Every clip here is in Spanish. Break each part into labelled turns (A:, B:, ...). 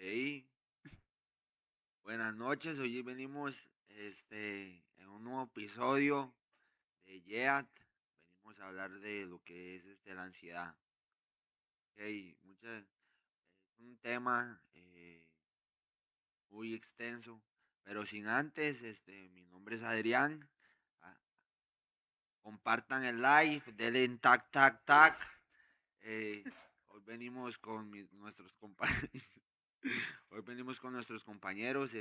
A: Hey, buenas noches. Hoy venimos en un nuevo episodio de YEAT. Venimos a hablar de lo que es la ansiedad. Es un tema muy extenso, pero sin antes, mi nombre es Adrián. Ah, Compartan el live, denle en tac, tac, tac. Eh, hoy venimos con nuestros compañeros. Hoy venimos con nuestros compañeros,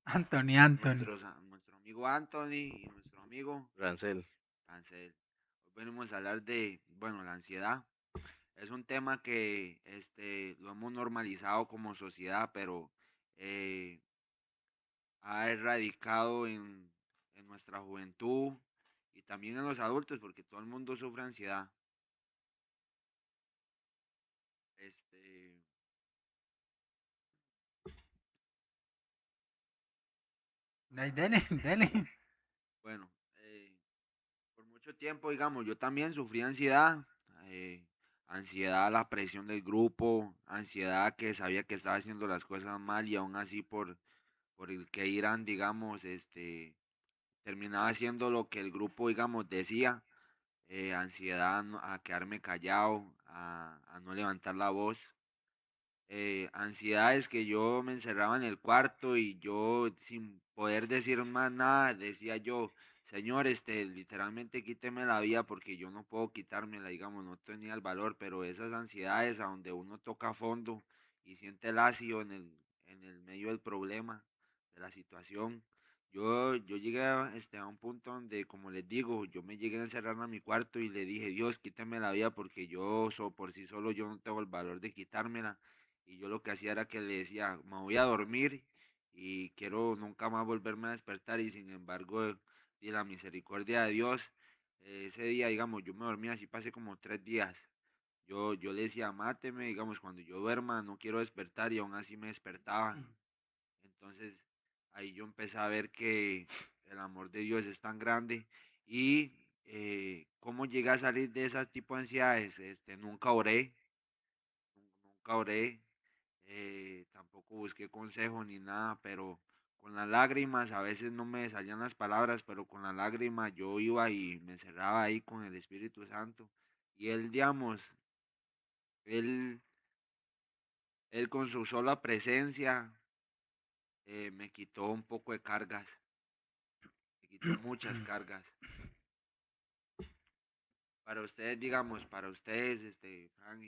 B: Anthony.
A: nuestro amigo Anthony y nuestro amigo
C: Rancel.
A: Ansel. Hoy venimos a hablar de, bueno, la ansiedad. Es un tema que lo hemos normalizado como sociedad, pero eh, ha erradicado en nuestra juventud y también en los adultos, porque todo el mundo sufre ansiedad. Este,
B: Dele, dele.
A: bueno, por mucho tiempo, digamos, yo también sufrí ansiedad, eh, ansiedad a la presión del grupo, ansiedad que sabía que estaba haciendo las cosas mal y aún así por el que irán, digamos, terminaba haciendo lo que el grupo, digamos, decía, ansiedad a quedarme callado, a no levantar la voz, ansiedades que yo me encerraba en el cuarto y yo sin poder decir más nada decía yo, señor, literalmente quíteme la vida porque yo no puedo quitármela, digamos, no tenía el valor, pero esas ansiedades a donde uno toca a fondo y siente el ácido en el medio del problema, de la situación. Yo llegué a un punto donde, como les digo, yo me llegué a encerrar a mi cuarto y le dije, Dios, quíteme la vida porque por sí solo yo no tengo el valor de quitármela, y yo lo que hacía era que le decía, me voy a dormir y quiero nunca más volverme a despertar, y sin embargo, y la misericordia de Dios, ese día, digamos, yo me dormía, así pasé como 3 días. Yo le decía, máteme, digamos, cuando yo duerma, no quiero despertar, y aún así me despertaba. Entonces, ahí yo empecé a ver que el amor de Dios es tan grande. Y cómo llegué a salir de ese tipo de ansiedades, nunca oré, nunca oré, tampoco busqué consejo ni nada, pero con las lágrimas, a veces no me salían las palabras, pero con las lágrimas yo iba y me encerraba ahí con el Espíritu Santo. Y él, digamos, él, él con su sola presencia me quitó un poco de cargas, me quitó muchas cargas. Para ustedes, digamos, para ustedes, Fran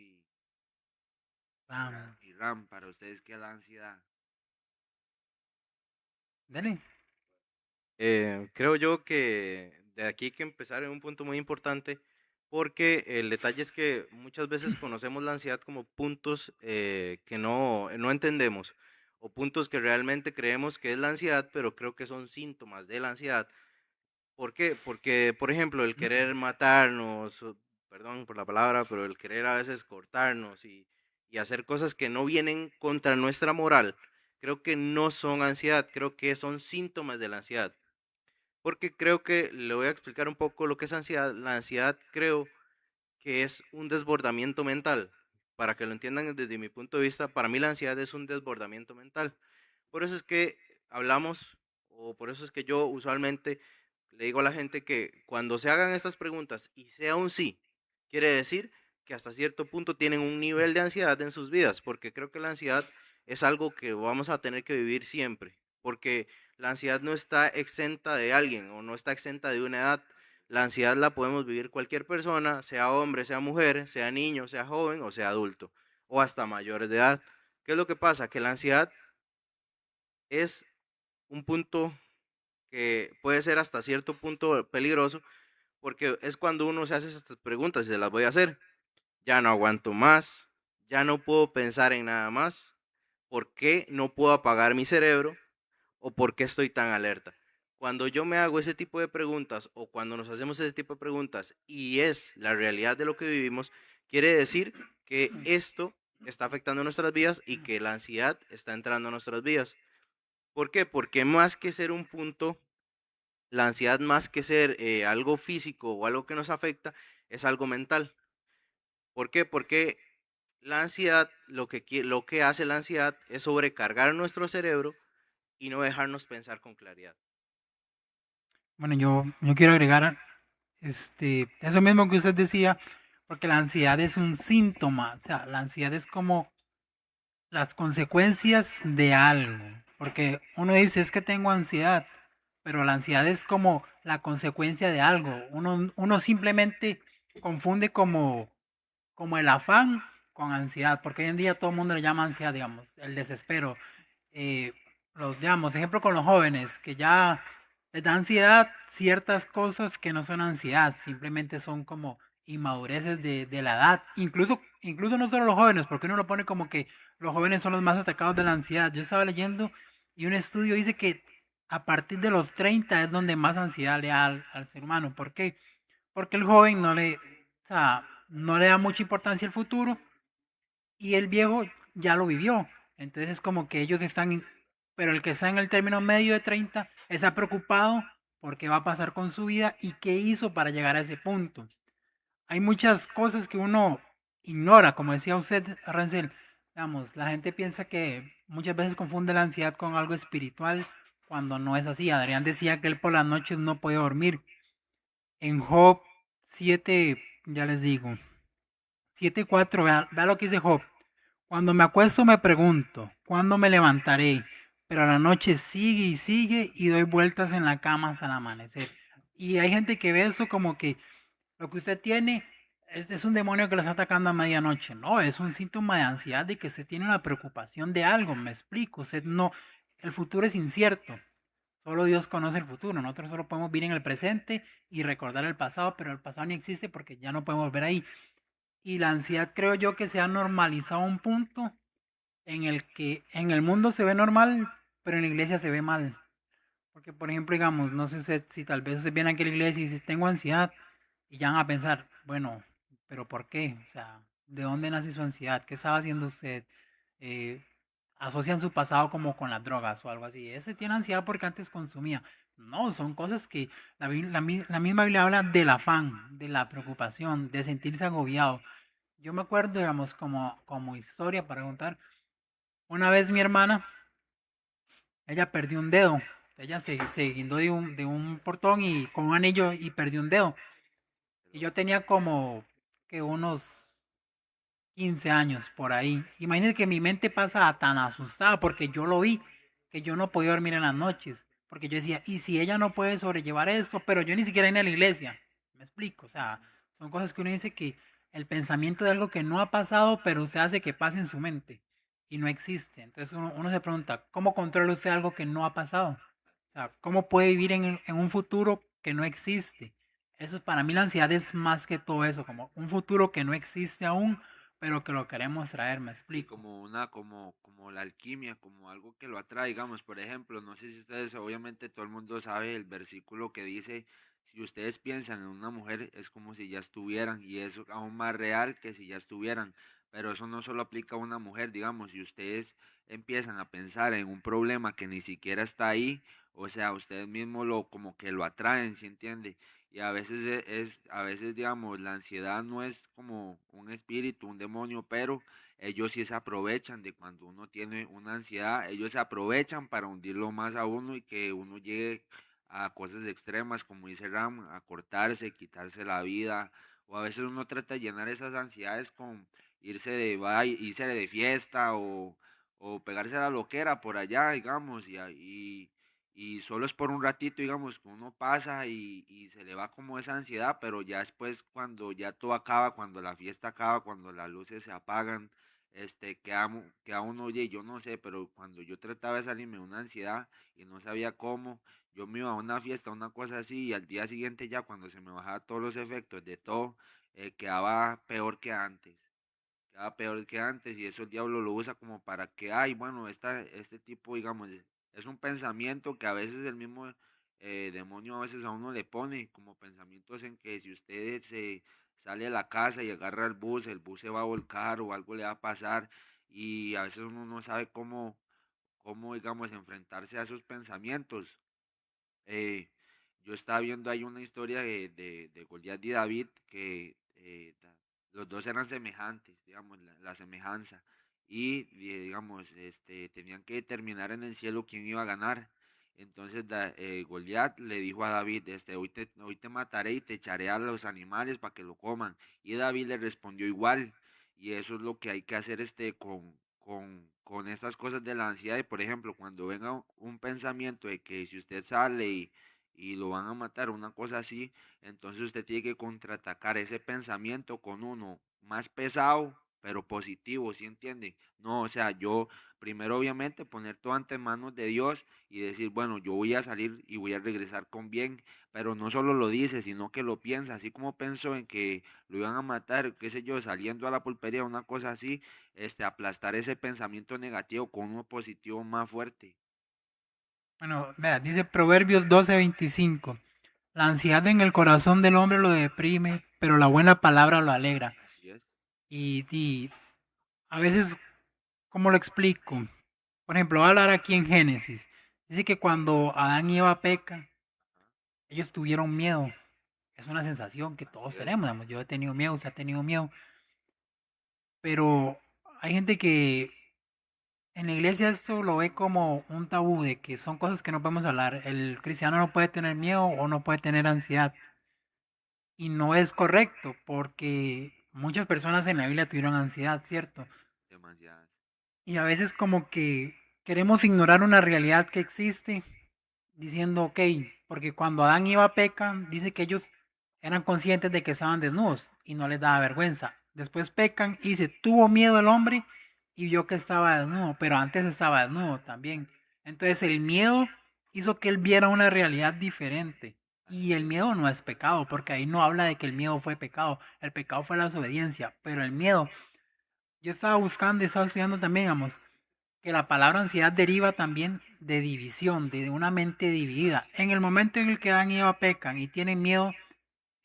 B: Vamos.
A: y Ram, para ustedes, ¿qué es la ansiedad?
B: Dele.
C: Creo yo que de aquí hay que empezar en un punto muy importante porque el detalle es que muchas veces conocemos la ansiedad como puntos que no entendemos o puntos que realmente creemos que es la ansiedad, pero creo que son síntomas de la ansiedad. ¿Por qué? Porque, por ejemplo, el querer matarnos, perdón por la palabra, pero el querer a veces cortarnos y hacer cosas que no vienen contra nuestra moral, creo que no son ansiedad, creo que son síntomas de la ansiedad. Porque creo que le voy a explicar un poco lo que es ansiedad. La ansiedad creo que es un desbordamiento mental. Para que lo entiendan desde mi punto de vista, para mí la ansiedad es un desbordamiento mental. Por eso es que hablamos, o por eso es que yo usualmente le digo a la gente que cuando se hagan estas preguntas y sea un sí, quiere decir que hasta cierto punto tienen un nivel de ansiedad en sus vidas, porque creo que la ansiedad es algo que vamos a tener que vivir siempre, porque la ansiedad no está exenta de alguien o no está exenta de una edad. La ansiedad la podemos vivir cualquier persona, sea hombre, sea mujer, sea niño, sea joven o sea adulto, o hasta mayores de edad. ¿Qué es lo que pasa? Que la ansiedad es un punto que puede ser hasta cierto punto peligroso, porque es cuando uno se hace estas preguntas y se las voy a hacer. Ya no aguanto más, ya no puedo pensar en nada más, ¿por qué no puedo apagar mi cerebro o por qué estoy tan alerta? Cuando yo me hago ese tipo de preguntas o cuando nos hacemos ese tipo de preguntas y es la realidad de lo que vivimos, quiere decir que esto está afectando nuestras vidas y que la ansiedad está entrando a nuestras vidas. ¿Por qué? Porque más que ser un punto, la ansiedad más que ser algo físico o algo que nos afecta, es algo mental. ¿Por qué? Porque La ansiedad, lo que hace la ansiedad es sobrecargar nuestro cerebro y no dejarnos pensar con claridad.
B: Bueno, yo quiero agregar eso mismo que usted decía, porque la ansiedad es un síntoma, o sea, la ansiedad es como las consecuencias de algo, porque uno dice es que tengo ansiedad, pero la ansiedad es como la consecuencia de algo. Uno simplemente confunde como el afán con ansiedad, porque hoy en día todo el mundo le llama ansiedad, digamos, el desespero. Eh, digamos, ejemplo con los jóvenes, que ya les da ansiedad ciertas cosas que no son ansiedad, simplemente son como inmadureces de la edad. Incluso no solo los jóvenes, porque uno lo pone como que los jóvenes son los más atacados de la ansiedad. Yo estaba leyendo y un estudio dice que a partir de los 30 es donde más ansiedad le da al ser humano. ¿Por qué? Porque el joven o sea, no le da mucha importancia al futuro y el viejo ya lo vivió. Entonces es como que ellos están, pero el que está en el término medio de 30 está preocupado por qué va a pasar con su vida y qué hizo para llegar a ese punto. Hay muchas cosas que uno ignora, como decía usted, Rancel. Digamos, la gente piensa que muchas veces confunde la ansiedad con algo espiritual cuando no es así. Adrián decía que él por las noches no puede dormir. En Job 7, ya les digo, 7:4, vea lo que dice Job. Cuando me acuesto me pregunto, ¿cuándo me levantaré? Pero la noche sigue y sigue y doy vueltas en la cama hasta el amanecer. Y hay gente que ve eso como que lo que usted tiene es un demonio que lo está atacando a medianoche. No, es un síntoma de ansiedad de que usted tiene una preocupación de algo. Me explico. Usted no, el futuro es incierto. Solo Dios conoce el futuro. Nosotros solo podemos vivir en el presente y recordar el pasado, pero el pasado no existe porque ya no podemos volver ahí. Y la ansiedad creo yo que se ha normalizado a un punto en el que en el mundo se ve normal, pero en la iglesia se ve mal. Porque, por ejemplo, digamos, no sé usted, si tal vez usted viene aquí a la iglesia y dice, tengo ansiedad, y ya van a pensar, bueno, pero ¿por qué? O sea, ¿de dónde nace su ansiedad? ¿Qué estaba haciendo usted? Eh, Asocian su pasado como con las drogas o algo así. Ese tiene ansiedad porque antes consumía. No, son cosas que la misma Biblia habla del afán, de la preocupación, de sentirse agobiado. Yo me acuerdo, digamos, como historia para contar, una vez mi hermana, ella perdió un dedo. Ella se guindó de un portón y con un anillo y perdió un dedo. Y yo tenía como que unos 15 años por ahí. Imagínense que mi mente pasa tan asustada porque yo lo vi, que yo no podía dormir en las noches. Porque yo decía, ¿y si ella no puede sobrellevar esto? Pero yo ni siquiera iba a la iglesia. Me explico. O sea, son cosas que uno dice que el pensamiento de algo que no ha pasado, pero usted hace que pase en su mente y no existe. Entonces uno se pregunta, ¿cómo controla usted algo que no ha pasado? O sea, ¿cómo puede vivir en un futuro que no existe? Eso para mí la ansiedad es más que todo eso, como un futuro que no existe aún, pero que lo queremos traer, me
A: Sí,
B: explico.
A: como la alquimia, como algo que lo atrae, digamos, por ejemplo, no sé si ustedes, obviamente todo el mundo sabe el versículo que dice, si ustedes piensan en una mujer, es como si ya estuvieran, y es aún más real que si ya estuvieran, pero eso no solo aplica a una mujer, digamos, si ustedes empiezan a pensar en un problema que ni siquiera está ahí, o sea, ustedes mismos como que lo atraen, ¿sí entiende? Y a veces a veces digamos, la ansiedad no es como un espíritu, un demonio, pero ellos sí se aprovechan de cuando uno tiene una ansiedad, ellos se aprovechan para hundirlo más a uno y que uno llegue a cosas extremas, como dice Ram, a cortarse, quitarse la vida, o a veces uno trata de llenar esas ansiedades con irse de fiesta o pegarse a la loquera por allá, digamos, y solo es por un ratito, digamos, que uno pasa y se le va como esa ansiedad, pero ya después cuando ya todo acaba, cuando la fiesta acaba, cuando las luces se apagan, queda uno, oye, yo no sé, pero cuando yo trataba de salirme de una ansiedad y no sabía cómo, yo me iba a una fiesta, una cosa así, y al día siguiente ya cuando se me bajaban todos los efectos de todo, quedaba peor que antes. Quedaba peor que antes y eso el diablo lo usa como para que, ay, bueno, este tipo, digamos, es un pensamiento que a veces el mismo demonio a veces a uno le pone como pensamientos en que si usted se sale de la casa y agarra el bus se va a volcar o algo le va a pasar y a veces uno no sabe cómo digamos, enfrentarse a esos pensamientos. Eh, yo estaba viendo ahí una historia de Goliat y David que los dos eran semejantes, digamos, la semejanza. Y, digamos, tenían que determinar en el cielo quién iba a ganar. Entonces Goliat le dijo a David, hoy te mataré y te echaré a los animales para que lo coman. Y David le respondió igual. Y eso es lo que hay que hacer con estas cosas de la ansiedad. Y por ejemplo, cuando venga un pensamiento de que si usted sale y lo van a matar, una cosa así, entonces usted tiene que contraatacar ese pensamiento con uno más pesado, pero positivo, ¿sí entiende? No, o sea, yo primero obviamente poner todo ante manos de Dios y decir, bueno, yo voy a salir y voy a regresar con bien, pero no solo lo dice, sino que lo piensa, así como pensó en que lo iban a matar, qué sé yo, saliendo a la pulpería, una cosa así, aplastar ese pensamiento negativo con uno positivo más fuerte.
B: Bueno, vea, dice Proverbios 12:25. La ansiedad en el corazón del hombre lo deprime, pero la buena palabra lo alegra.
A: Así es.
B: Y a veces, ¿cómo lo explico? Por ejemplo, voy a hablar aquí en Génesis. Dice que cuando Adán y Eva pecan, ellos tuvieron miedo. Es una sensación que
A: Así
B: todos
A: es.
B: tenemos. Digamos. Yo he tenido miedo, se ha tenido miedo. Pero hay gente que en la iglesia esto lo ve como un tabú, de que son cosas que no podemos hablar. El cristiano no puede tener miedo o no puede tener ansiedad. Y no es correcto, porque muchas personas en la Biblia tuvieron ansiedad, ¿cierto?
A: Demasiadas.
B: Y a veces como que queremos ignorar una realidad que existe diciendo, ok, porque cuando Adán y Eva pecan, dice que ellos eran conscientes de que estaban desnudos y no les daba vergüenza. Después pecan y se tuvo miedo el hombre y vio que estaba desnudo, pero antes estaba desnudo también. Entonces el miedo hizo que él viera una realidad diferente. Y
A: Así
B: el
A: es.
B: miedo no es pecado, porque ahí no habla de que el miedo fue pecado. El pecado fue la desobediencia, pero el miedo, yo estaba buscando y estaba estudiando también, digamos, que la palabra ansiedad deriva también de división, de una mente dividida. En el momento en el que Adán y Eva pecan y tienen miedo,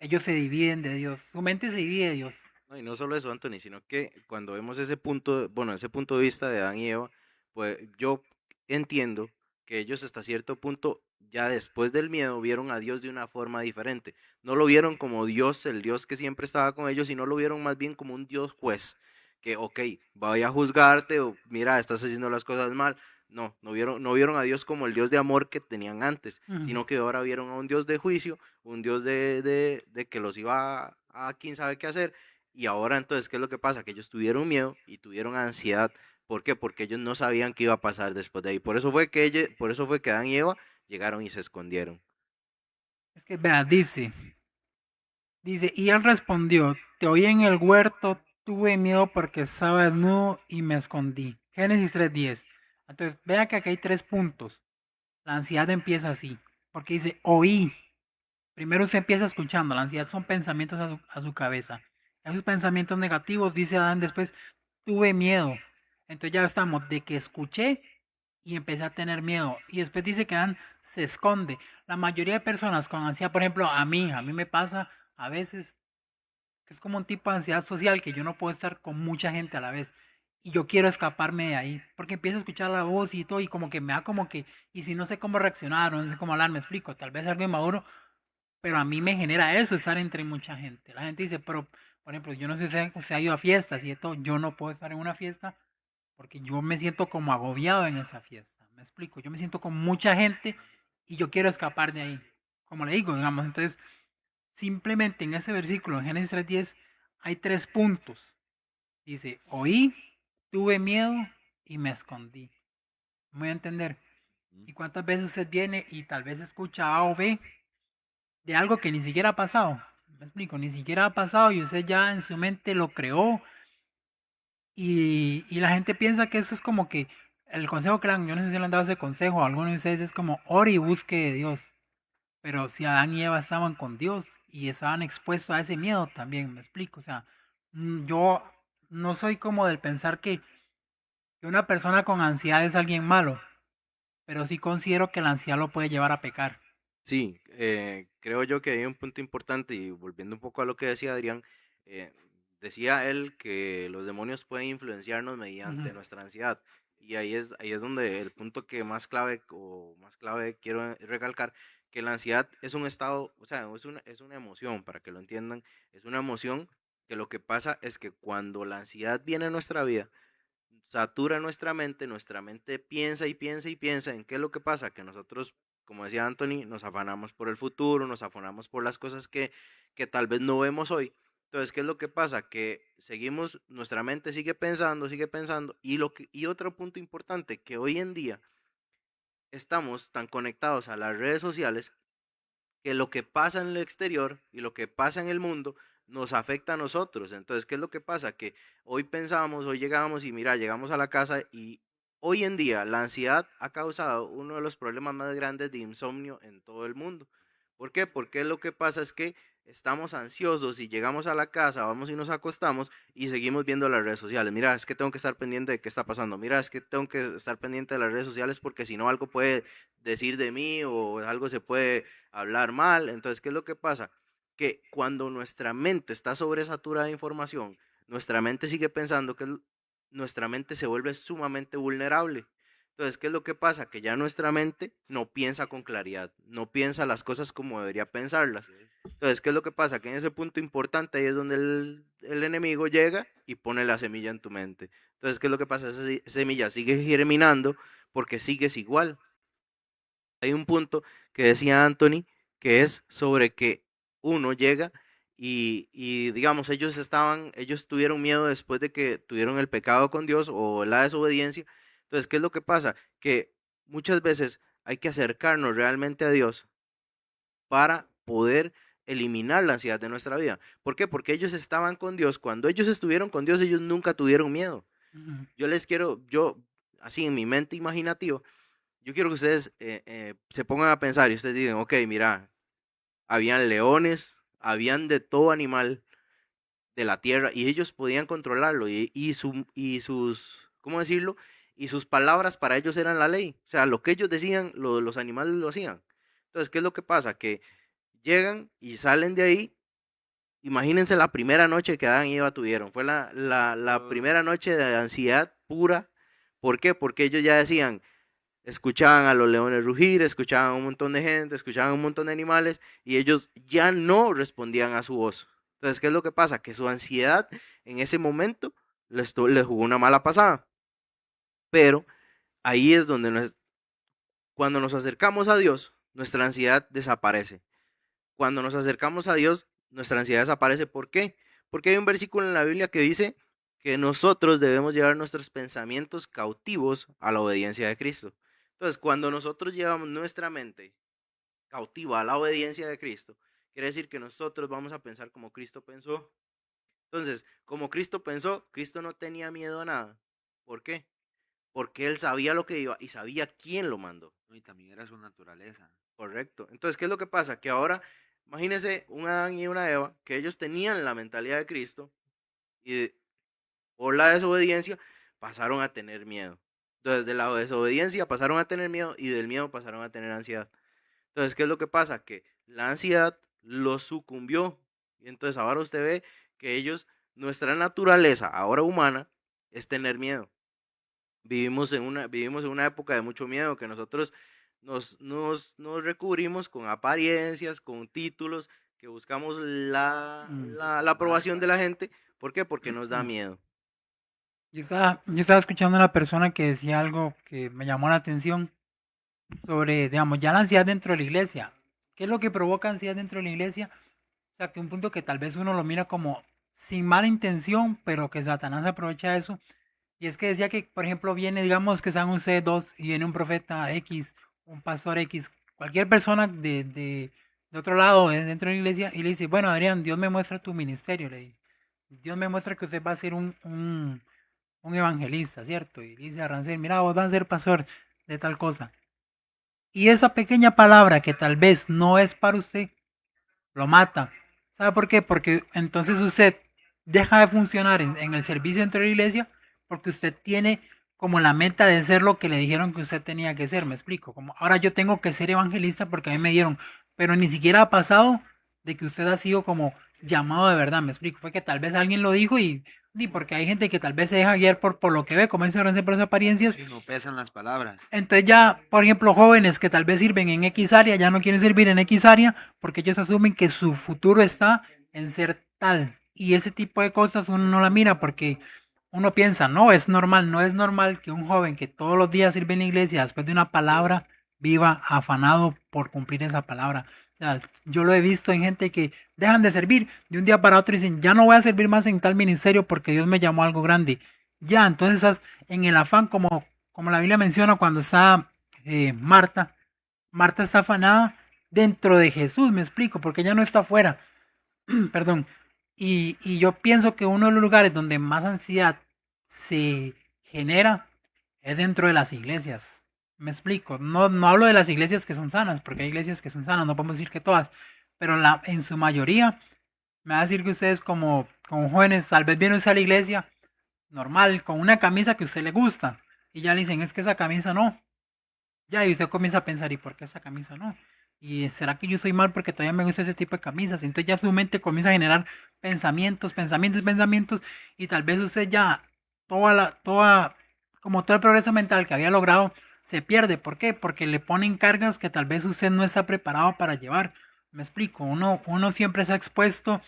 B: ellos se dividen de Dios. Su mente se divide de Dios.
C: No, y no solo eso, Anthony, sino que cuando vemos ese punto, bueno, ese punto de vista de Adán y Eva, pues yo entiendo que ellos hasta cierto punto, ya después del miedo, vieron a Dios de una forma diferente. No lo vieron como Dios, el Dios que siempre estaba con ellos, sino lo vieron más bien como un Dios juez, que, ok, voy a juzgarte, o mira, estás haciendo las cosas mal. No, no vieron a Dios como el Dios de amor que tenían antes,
B: Ujú.
C: sino que ahora vieron a un Dios de juicio, un Dios de que los iba a quién sabe qué hacer. Y ahora entonces, ¿qué es lo que pasa? Que ellos tuvieron miedo y tuvieron ansiedad. ¿Por qué? Porque ellos no sabían qué iba a pasar después de ahí. Por eso fue que Adán y Eva llegaron y se escondieron.
B: Es que, vea, dice, y él respondió, te oí en el huerto, tuve miedo porque estaba desnudo y me escondí. Génesis 3:10. Entonces, vea que aquí hay 3 puntos. La ansiedad empieza así, porque dice, oí. Primero usted empieza escuchando, la ansiedad son pensamientos a su cabeza. Esos pensamientos negativos, dice Adán después, tuve miedo. Entonces ya estamos de que escuché y empecé a tener miedo. Y después dice que Adán se esconde. La mayoría de personas con ansiedad, por ejemplo, a mí me pasa a veces que es como un tipo de ansiedad social que yo no puedo estar con mucha gente a la vez. Y yo quiero escaparme de ahí, porque empiezo a escuchar la voz y todo, y como que me da como que, y si no sé cómo reaccionar o no sé cómo hablar, me explico, tal vez algo inmaduro, pero a mí me genera eso, estar entre mucha gente. La gente dice, pero, por ejemplo, yo no sé si usted ha ido a fiestas y esto, yo no puedo estar en una fiesta porque yo me siento como agobiado en esa fiesta. Me explico, yo me siento con mucha gente y yo quiero escapar de ahí. Como le digo, digamos, entonces, simplemente en ese versículo, en Génesis 3:10, hay 3 puntos. Dice, oí, tuve miedo y me escondí. Me voy a entender.
A: Ujú.
B: ¿Y cuántas veces usted viene y tal vez escucha A o B de algo que ni siquiera ha pasado? Me explico, ni siquiera ha pasado y usted ya en su mente lo creó y la gente piensa que eso es como que el consejo que le dan, yo no sé si le han dado ese consejo a alguno de ustedes, es como ore y busque de Dios. Pero si Adán y Eva estaban con Dios y estaban expuestos a ese miedo también, me explico. O sea, yo no soy como del pensar que una persona con ansiedad es alguien malo, pero sí considero que la ansiedad lo puede llevar a pecar.
C: Sí, creo yo que hay un punto importante y volviendo un poco a lo que decía Adrián, eh, decía él que los demonios pueden influenciarnos
B: Ujú.
C: mediante nuestra ansiedad y ahí es donde el punto que más clave quiero recalcar, que la ansiedad es un estado, o sea, es una emoción, para que lo entiendan, es una emoción que lo que pasa es que cuando la ansiedad viene a nuestra vida, satura nuestra mente piensa y piensa y piensa en qué es lo que pasa, que nosotros, como decía Anthony, nos afanamos por el futuro, nos afanamos por las cosas que tal vez no vemos hoy. Entonces, ¿qué es lo que pasa? Que seguimos, nuestra mente sigue pensando, y otro punto importante, que hoy en día estamos tan conectados a las redes sociales que lo que pasa en el exterior y lo que pasa en el mundo nos afecta a nosotros. Entonces, ¿qué es lo que pasa? Que hoy pensamos, hoy llegamos y mira, llegamos a la casa y hoy en día la ansiedad ha causado uno de los problemas más grandes de insomnio en todo el mundo. ¿Por qué? Porque lo que pasa es que estamos ansiosos y llegamos a la casa, vamos y nos acostamos y seguimos viendo las redes sociales. Mira, es que tengo que estar pendiente de qué está pasando. Mira, es que tengo que estar pendiente de las redes sociales porque si no algo puede decir de mí o algo se puede hablar mal. Entonces, ¿qué es lo que pasa? Que cuando nuestra mente está sobresaturada de información, nuestra mente sigue pensando que nuestra mente se vuelve sumamente vulnerable. Entonces, ¿qué es lo que pasa? Que ya nuestra mente no piensa con claridad, no piensa las cosas como debería pensarlas. Entonces, ¿qué es lo que pasa? Que en ese punto importante ahí es donde el enemigo llega y pone la semilla en tu mente. Entonces, ¿qué es lo que pasa? Esa semilla sigue germinando porque sigues igual. Hay un punto que decía Anthony que es sobre que uno llega y digamos, ellos tuvieron miedo después de que tuvieron el pecado con Dios o la desobediencia. Entonces, ¿qué es lo que pasa? Que muchas veces hay que acercarnos realmente a Dios para poder eliminar la ansiedad de nuestra vida. ¿Por qué? Porque ellos estaban con Dios. Cuando ellos estuvieron con Dios, ellos nunca tuvieron miedo. Yo, así en mi mente imaginativa, yo quiero que ustedes se pongan a pensar y ustedes digan, ok, mira, habían leones, habían de todo animal de la tierra y ellos podían controlarlo y sus, ¿cómo decirlo? Y sus palabras para ellos eran la ley. O sea, lo que ellos decían, los animales lo hacían. Entonces, ¿qué es lo que pasa? Que llegan y salen de ahí. Imagínense la primera noche que Adán y Eva tuvieron. Fue la primera noche de ansiedad pura. ¿Por qué? Porque ellos ya decían, escuchaban a los leones rugir, escuchaban a un montón de gente, escuchaban a un montón de animales y ellos ya no respondían a su voz. Entonces, ¿qué es lo que pasa? Que su ansiedad en ese momento les jugó una mala pasada. Pero ahí es donde cuando nos acercamos a Dios, nuestra ansiedad desaparece. Cuando nos acercamos a Dios, nuestra ansiedad desaparece. ¿Por qué? Porque hay un versículo en la Biblia que dice que nosotros debemos llevar nuestros pensamientos cautivos a la obediencia de Cristo. Entonces, cuando nosotros llevamos nuestra mente cautiva a la obediencia de Cristo, quiere decir que nosotros vamos a pensar como Cristo pensó. Entonces, como Cristo pensó, Cristo no tenía miedo a nada. ¿Por qué? Porque él sabía lo que iba y sabía quién lo mandó.
A: Y también era su naturaleza.
C: Correcto. Entonces, ¿qué es lo que pasa? Que ahora, imagínense un Adán y una Eva, que ellos tenían la mentalidad de Cristo y por la desobediencia pasaron a tener miedo. Entonces, de la desobediencia pasaron a tener miedo y del miedo pasaron a tener ansiedad. Entonces, ¿qué es lo que pasa? Que la ansiedad los sucumbió. Y entonces ahora usted ve que nuestra naturaleza, ahora humana, es tener miedo. Vivimos en una época de mucho miedo, que nosotros nos recubrimos con apariencias, con títulos, que buscamos la aprobación de la gente. ¿Por qué? Porque nos da miedo.
B: Yo estaba escuchando a una persona que decía algo que me llamó la atención sobre, digamos, ya la ansiedad dentro de la iglesia. ¿Qué es lo que provoca ansiedad dentro de la iglesia? O sea, que un punto que tal vez uno lo mira como sin mala intención, pero que Satanás aprovecha de eso. Y es que decía que, por ejemplo, viene, digamos que sean ustedes dos y viene un profeta X, un pastor X, cualquier persona de otro lado, dentro de la iglesia, y le dice, bueno, Adrián, Dios me muestra tu ministerio, le dice. Dios me muestra que usted va a ser un evangelista, ¿cierto? Y dice a Rancel, mira, vos vas a ser pastor de tal cosa. Y esa pequeña palabra que tal vez no es para usted, lo mata. ¿Sabe por qué? Porque entonces usted deja de funcionar en el servicio dentro de la iglesia porque usted tiene como la meta de ser lo que le dijeron que usted tenía que ser, me explico. Como ahora yo tengo que ser evangelista porque a mí me dieron, pero ni siquiera ha pasado de que usted ha sido como llamado de verdad, me explico. Fue que tal vez alguien lo dijo y porque hay gente que tal vez se deja guiar por lo que ve, como dice por las apariencias.
A: Y no pesan las palabras.
B: Entonces ya, por ejemplo, jóvenes que tal vez sirven en X área, ya no quieren servir en X área porque ellos asumen que su futuro está en ser tal. Y ese tipo de cosas uno no la mira porque uno piensa, no, es normal, no es normal que un joven que todos los días sirve en la iglesia después de una palabra viva afanado por cumplir esa palabra. O sea, yo lo he visto en gente que dejan de servir de un día para otro y dicen, ya no voy a servir más en tal ministerio porque Dios me llamó a algo grande. Ya, entonces estás en el afán, como la Biblia menciona cuando está Marta. Marta está afanada dentro de Jesús, me explico, porque ella no está afuera. Perdón. Y yo pienso que uno de los lugares donde más ansiedad se genera es dentro de las iglesias. Me explico. No hablo de las iglesias que son sanas, porque hay iglesias que son sanas, no podemos decir que todas, pero en su mayoría, me va a decir que ustedes como jóvenes tal vez vienen a la iglesia normal, con una camisa que a usted le gusta, y ya le dicen, es que esa camisa no. Ya, y usted comienza a pensar, ¿y por qué esa camisa no? ¿Y será que yo soy mal porque todavía me gusta ese tipo de camisas? Entonces ya su mente comienza a generar pensamientos, pensamientos, pensamientos, y tal vez usted ya como todo el progreso mental que había logrado, se pierde. ¿Por qué? Porque le ponen cargas que tal vez usted no está preparado para llevar. Me explico, uno siempre se ha expuesto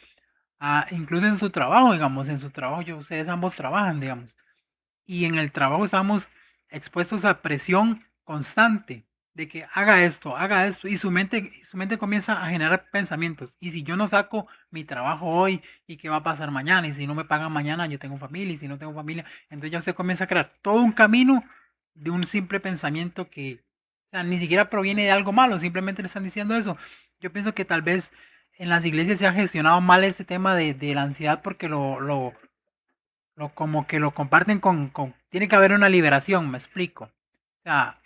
B: incluso en su trabajo, digamos, en su trabajo, ustedes ambos trabajan, digamos, y en el trabajo estamos expuestos a presión constante de que haga esto, y su mente comienza a generar pensamientos. Y si yo no saco mi trabajo hoy, ¿y qué va a pasar mañana? Y si no me pagan mañana, yo tengo familia, y si no tengo familia, entonces ya usted comienza a crear todo un camino de un simple pensamiento que, o sea, ni siquiera proviene de algo malo, simplemente le están diciendo eso. Yo pienso que tal vez en las iglesias se ha gestionado mal ese tema de la ansiedad porque como que lo comparten tiene que haber una liberación, me explico. O sea,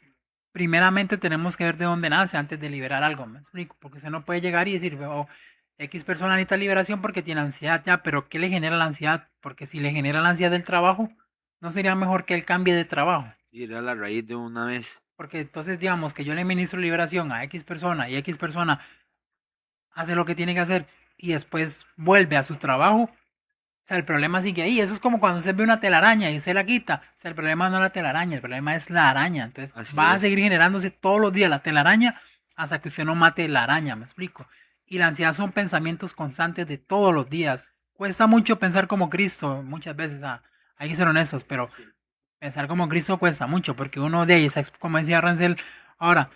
B: primeramente tenemos que ver de dónde nace antes de liberar algo, me explico, porque usted no puede llegar y decir, oh, X persona necesita liberación porque tiene ansiedad, ya, pero ¿qué le genera la ansiedad? Porque si le genera la ansiedad del trabajo, ¿no sería mejor que él cambie de trabajo?
A: Ir a la raíz de una vez.
B: Porque entonces digamos que yo le ministro liberación a X persona y X persona hace lo que tiene que hacer y después vuelve a su trabajo. O sea, el problema sigue ahí. Eso es como cuando usted ve una telaraña y se la quita. O sea, el problema no es la telaraña, el problema es la araña. Entonces
A: Así
B: va a
A: es.
B: seguir generándose todos los días la telaraña hasta que usted no mate la araña, me explico. Y la ansiedad son pensamientos constantes de todos los días. Cuesta mucho pensar como Cristo, muchas veces. Hay que ser honestos, pero pensar como Cristo cuesta mucho porque uno de ellos, como decía Rancel, ahora,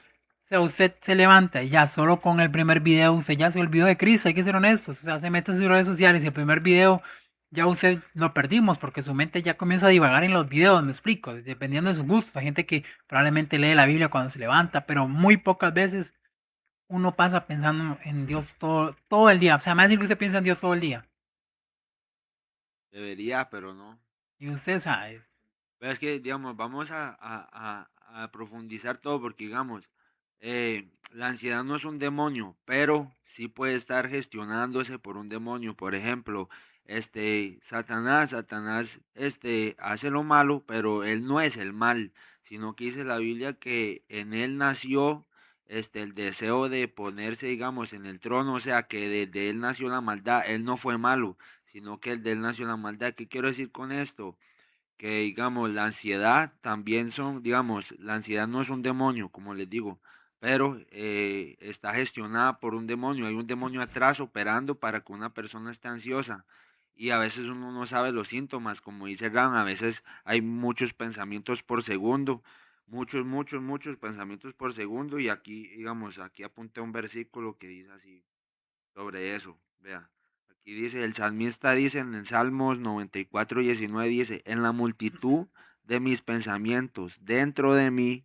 B: o sea, usted se levanta y ya solo con el primer video usted ya se olvidó de Cristo, hay que ser honestos, o sea, se mete a sus redes sociales y el primer video ya usted lo perdimos porque su mente ya comienza a divagar en los videos, me explico, dependiendo de su gusto. Hay gente que probablemente lee la Biblia cuando se levanta, pero muy pocas veces uno pasa pensando en Dios todo el día. O sea, me va a decir que usted piensa en Dios todo el día.
A: Debería, pero no.
B: Y usted sabe,
A: Pero es que, digamos, vamos a profundizar todo porque, digamos, la ansiedad no es un demonio, pero sí puede estar gestionándose por un demonio. Por ejemplo, Satanás, hace lo malo, pero él no es el mal, sino que dice la Biblia que en él nació, el deseo de ponerse, digamos, en el trono, o sea, que de él nació la maldad. Él no fue malo, sino que de él nació la maldad. ¿Qué quiero decir con esto? Que digamos, la ansiedad también son, digamos, la ansiedad no es un demonio, como les digo, pero está gestionada por un demonio. Hay un demonio atrás operando para que una persona esté ansiosa. Y a veces uno no sabe los síntomas, como dice Ran, a veces hay muchos pensamientos por segundo, muchos pensamientos por segundo. Y aquí, digamos, aquí apunté un versículo que dice así sobre eso. Vea, aquí dice, el salmista dice en el Salmos 94:19 dice, en la multitud de mis pensamientos, dentro de mí,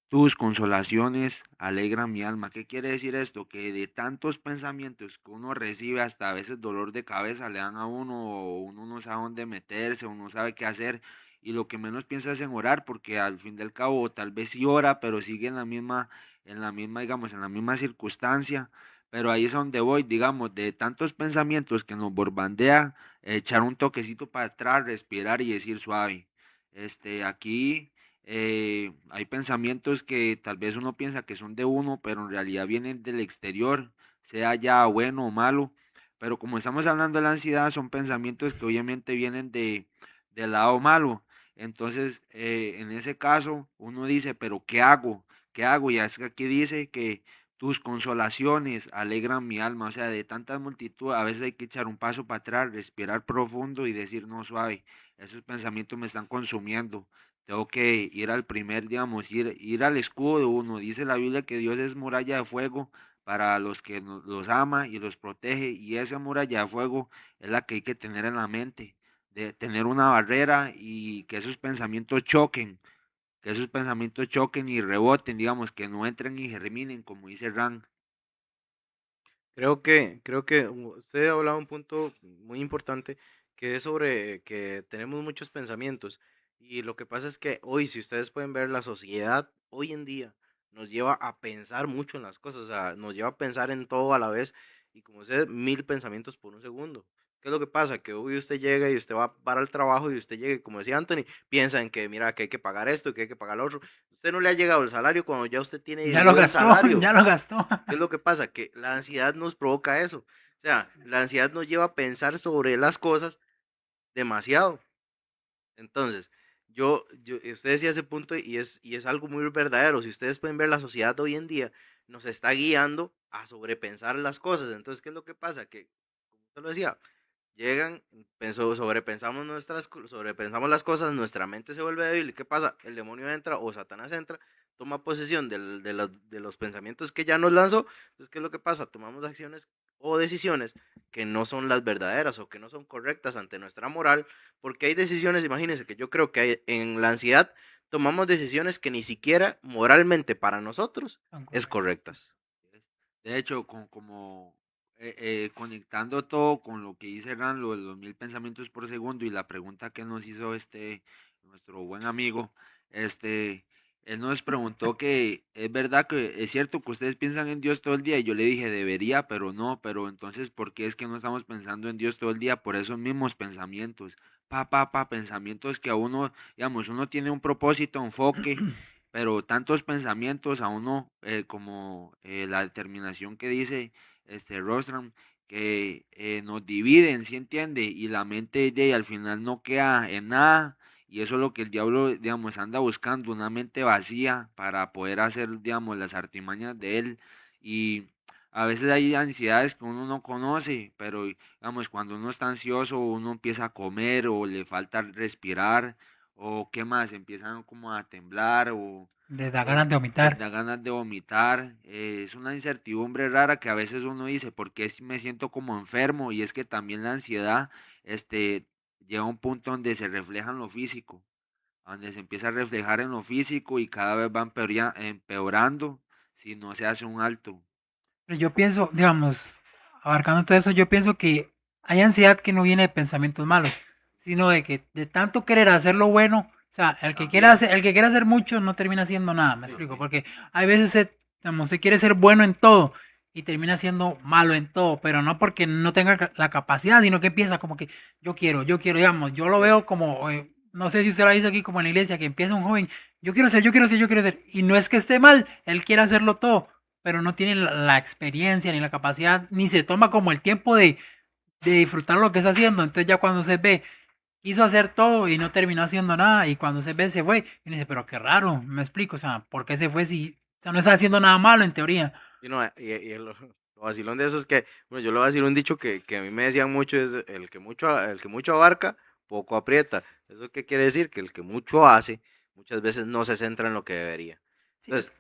A: tus consolaciones alegran mi alma. ¿Qué quiere decir esto? Que de tantos pensamientos que uno recibe, hasta a veces dolor de cabeza le dan a uno, o uno no sabe dónde meterse, uno no sabe qué hacer, y lo que menos piensa es en orar, porque al fin del cabo tal vez sí ora, pero sigue digamos, en la misma circunstancia. Pero ahí es donde voy, digamos, de tantos pensamientos que nos bombardea, echar un toquecito para atrás, respirar y decir suave. Aquí hay pensamientos que tal vez uno piensa que son de uno, pero en realidad vienen del exterior, sea ya bueno o malo. Pero como estamos hablando de la ansiedad, son pensamientos que obviamente vienen del lado malo. Entonces, en ese caso, uno dice, pero ¿qué hago? ¿Qué hago? Y es que aquí dice que tus consolaciones alegran mi alma. O sea, de tanta multitud, a veces hay que echar un paso para atrás, respirar profundo y decir, no, suave, esos pensamientos me están consumiendo. Tengo que ir al primer, digamos, ir al escudo de uno. Dice la Biblia que Dios es muralla de fuego para los que los ama y los protege. Y esa muralla de fuego es la que hay que tener en la mente, de tener una barrera y que esos pensamientos choquen y reboten, digamos, que no entren y germinen, como dice Rand.
C: Creo que usted ha hablado un punto muy importante que es sobre que tenemos muchos pensamientos y lo que pasa es que hoy, si ustedes pueden ver, la sociedad hoy en día nos lleva a pensar mucho en las cosas, o sea, nos lleva a pensar en todo a la vez y como usted, 1000 pensamientos por un segundo. ¿Qué es lo que pasa? Que hoy usted llega y usted va para el trabajo y usted llega, y como decía Anthony, piensa en que mira que hay que pagar esto, que hay que pagar lo otro. Usted no le ha llegado el salario cuando ya usted tiene
B: Ya lo
C: dividido el
B: gastó,
C: salario.
B: ya lo gastó.
C: ¿Qué es lo que pasa? Que la ansiedad nos provoca eso. O sea, la ansiedad nos lleva a pensar sobre las cosas demasiado. Entonces, usted decía ese punto y es algo muy verdadero. Si ustedes pueden ver la sociedad hoy en día, nos está guiando a sobrepensar las cosas. Entonces, ¿qué es lo que pasa? Que, como usted lo decía, llegan, sobrepensamos las cosas, nuestra mente se vuelve débil. ¿Y qué pasa? El demonio entra o Satanás entra, toma posesión de los pensamientos que ya nos lanzó. Entonces, ¿qué es lo que pasa? Tomamos acciones o decisiones que no son las verdaderas o que no son correctas ante nuestra moral, porque hay decisiones, imagínense que yo creo que en la ansiedad tomamos decisiones que ni siquiera moralmente para nosotros
B: Son
C: es
B: correctos.
C: correctas.
A: De hecho, conectando todo con lo que dice Ran, lo de los 1000 pensamientos por segundo y la pregunta que nos hizo nuestro buen amigo, este, él nos preguntó que es verdad que es cierto que ustedes piensan en Dios todo el día y yo le dije debería, pero no, pero entonces, ¿por qué es que no estamos pensando en Dios todo el día por esos mismos pensamientos? Pensamientos que a uno, digamos, uno tiene un propósito, un enfoque, pero tantos pensamientos a uno, como la determinación que dice Rostram, que nos dividen, ¿sí entiende? Y la mente de al final no queda en nada, y eso es lo que el diablo, digamos, anda buscando, una mente vacía para poder hacer, digamos, las artimañas de él. Y a veces hay ansiedades que uno no conoce, pero, digamos, cuando uno está ansioso, uno empieza a comer o le falta respirar o qué más, empiezan como a temblar
B: Le da
A: o
B: ganas de
A: le
B: vomitar.
A: da ganas de vomitar. Es una incertidumbre rara que a veces uno dice, ¿por qué me siento como enfermo? Y es que también la ansiedad, este, llega a un punto donde se refleja en lo físico, donde se empieza a reflejar en lo físico y cada vez va empeorando si no se hace un alto.
B: Pero yo pienso, digamos, abarcando todo eso, yo pienso que hay ansiedad que no viene de pensamientos malos, sino de que de tanto querer hacer lo bueno, o sea,
A: También,
B: el que quiere hacer mucho no termina haciendo nada, me explico,
A: también.
B: porque hay veces digamos, se quiere ser bueno en todo y termina siendo malo en todo, pero no porque no tenga la capacidad, sino que empieza como que yo quiero, digamos, yo lo veo como, no sé si usted lo ha visto aquí como en la iglesia, que empieza un joven, yo quiero ser, y no es que esté mal, él quiere hacerlo todo, pero no tiene la experiencia ni la capacidad, ni se toma como el tiempo de disfrutar lo que está haciendo. Entonces ya cuando se ve, quiso hacer todo y no terminó haciendo nada, y cuando se ve, se fue, y dice, pero qué raro, me explico, o sea, ¿por qué se fue si o sea, no está haciendo nada malo en teoría?
C: Y, no, y lo vacilón de eso es que, bueno, yo lo voy a decir un dicho que a mí me decían mucho, es el que mucho abarca, poco aprieta. ¿Eso qué quiere decir? Que el que mucho hace, muchas veces no se centra en lo que debería.
B: Sí,
C: Entonces,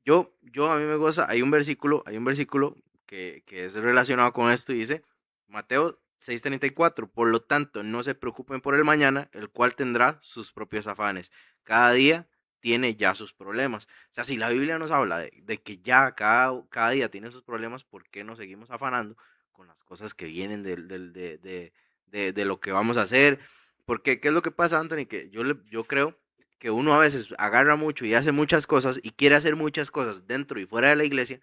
C: yo a mí me goza, hay un versículo que es relacionado con esto y dice, Mateo 6:34, por lo tanto, no se preocupen por el mañana, el cual tendrá sus propios afanes. Cada día tiene ya sus problemas. O sea, si la Biblia nos habla de que ya cada día tiene sus problemas, ¿por qué nos seguimos afanando con las cosas que vienen de lo que vamos a hacer? Porque, ¿qué es lo que pasa, Anthony? Que yo creo que uno a veces agarra mucho y hace muchas cosas y quiere hacer muchas cosas dentro y fuera de la iglesia.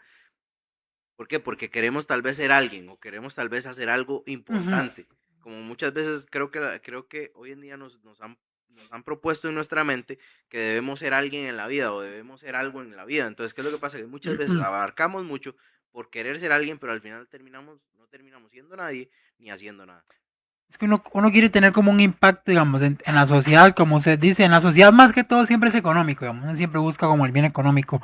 C: ¿Por qué? Porque queremos tal vez ser alguien o queremos tal vez hacer algo
B: ujú.
C: importante. Como muchas veces creo que hoy en día nos han propuesto en nuestra mente que debemos ser alguien en la vida o debemos ser algo en la vida. Entonces, ¿qué es lo que pasa? Que muchas veces abarcamos mucho por querer ser alguien, pero al final no terminamos siendo nadie ni haciendo nada.
B: Es que uno quiere tener como un impacto, digamos, en la sociedad, como se dice, en la sociedad más que todo siempre es económico, digamos, uno siempre busca como el bien económico.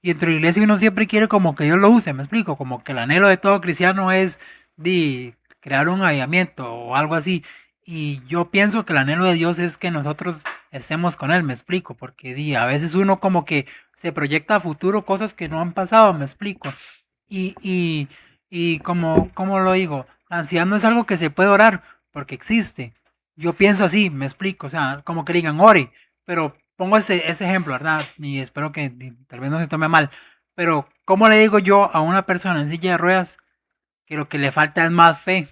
B: Y dentro de la iglesia uno siempre quiere como que Dios lo use, me explico, como que el anhelo de todo cristiano es de crear un avivamiento o algo así. Y yo pienso que el anhelo de Dios es que nosotros estemos con Él, me explico, porque a veces uno como que se proyecta a futuro cosas que no han pasado, me explico. Y, y, y como lo digo, la ansiedad no es algo que se puede orar, porque existe. Yo pienso así, me explico, o sea, como que digan, ore, pero pongo ese ejemplo, ¿verdad? Y espero que tal vez no se tome mal, pero ¿cómo le digo yo a una persona en silla de ruedas que lo que le falta es más fe?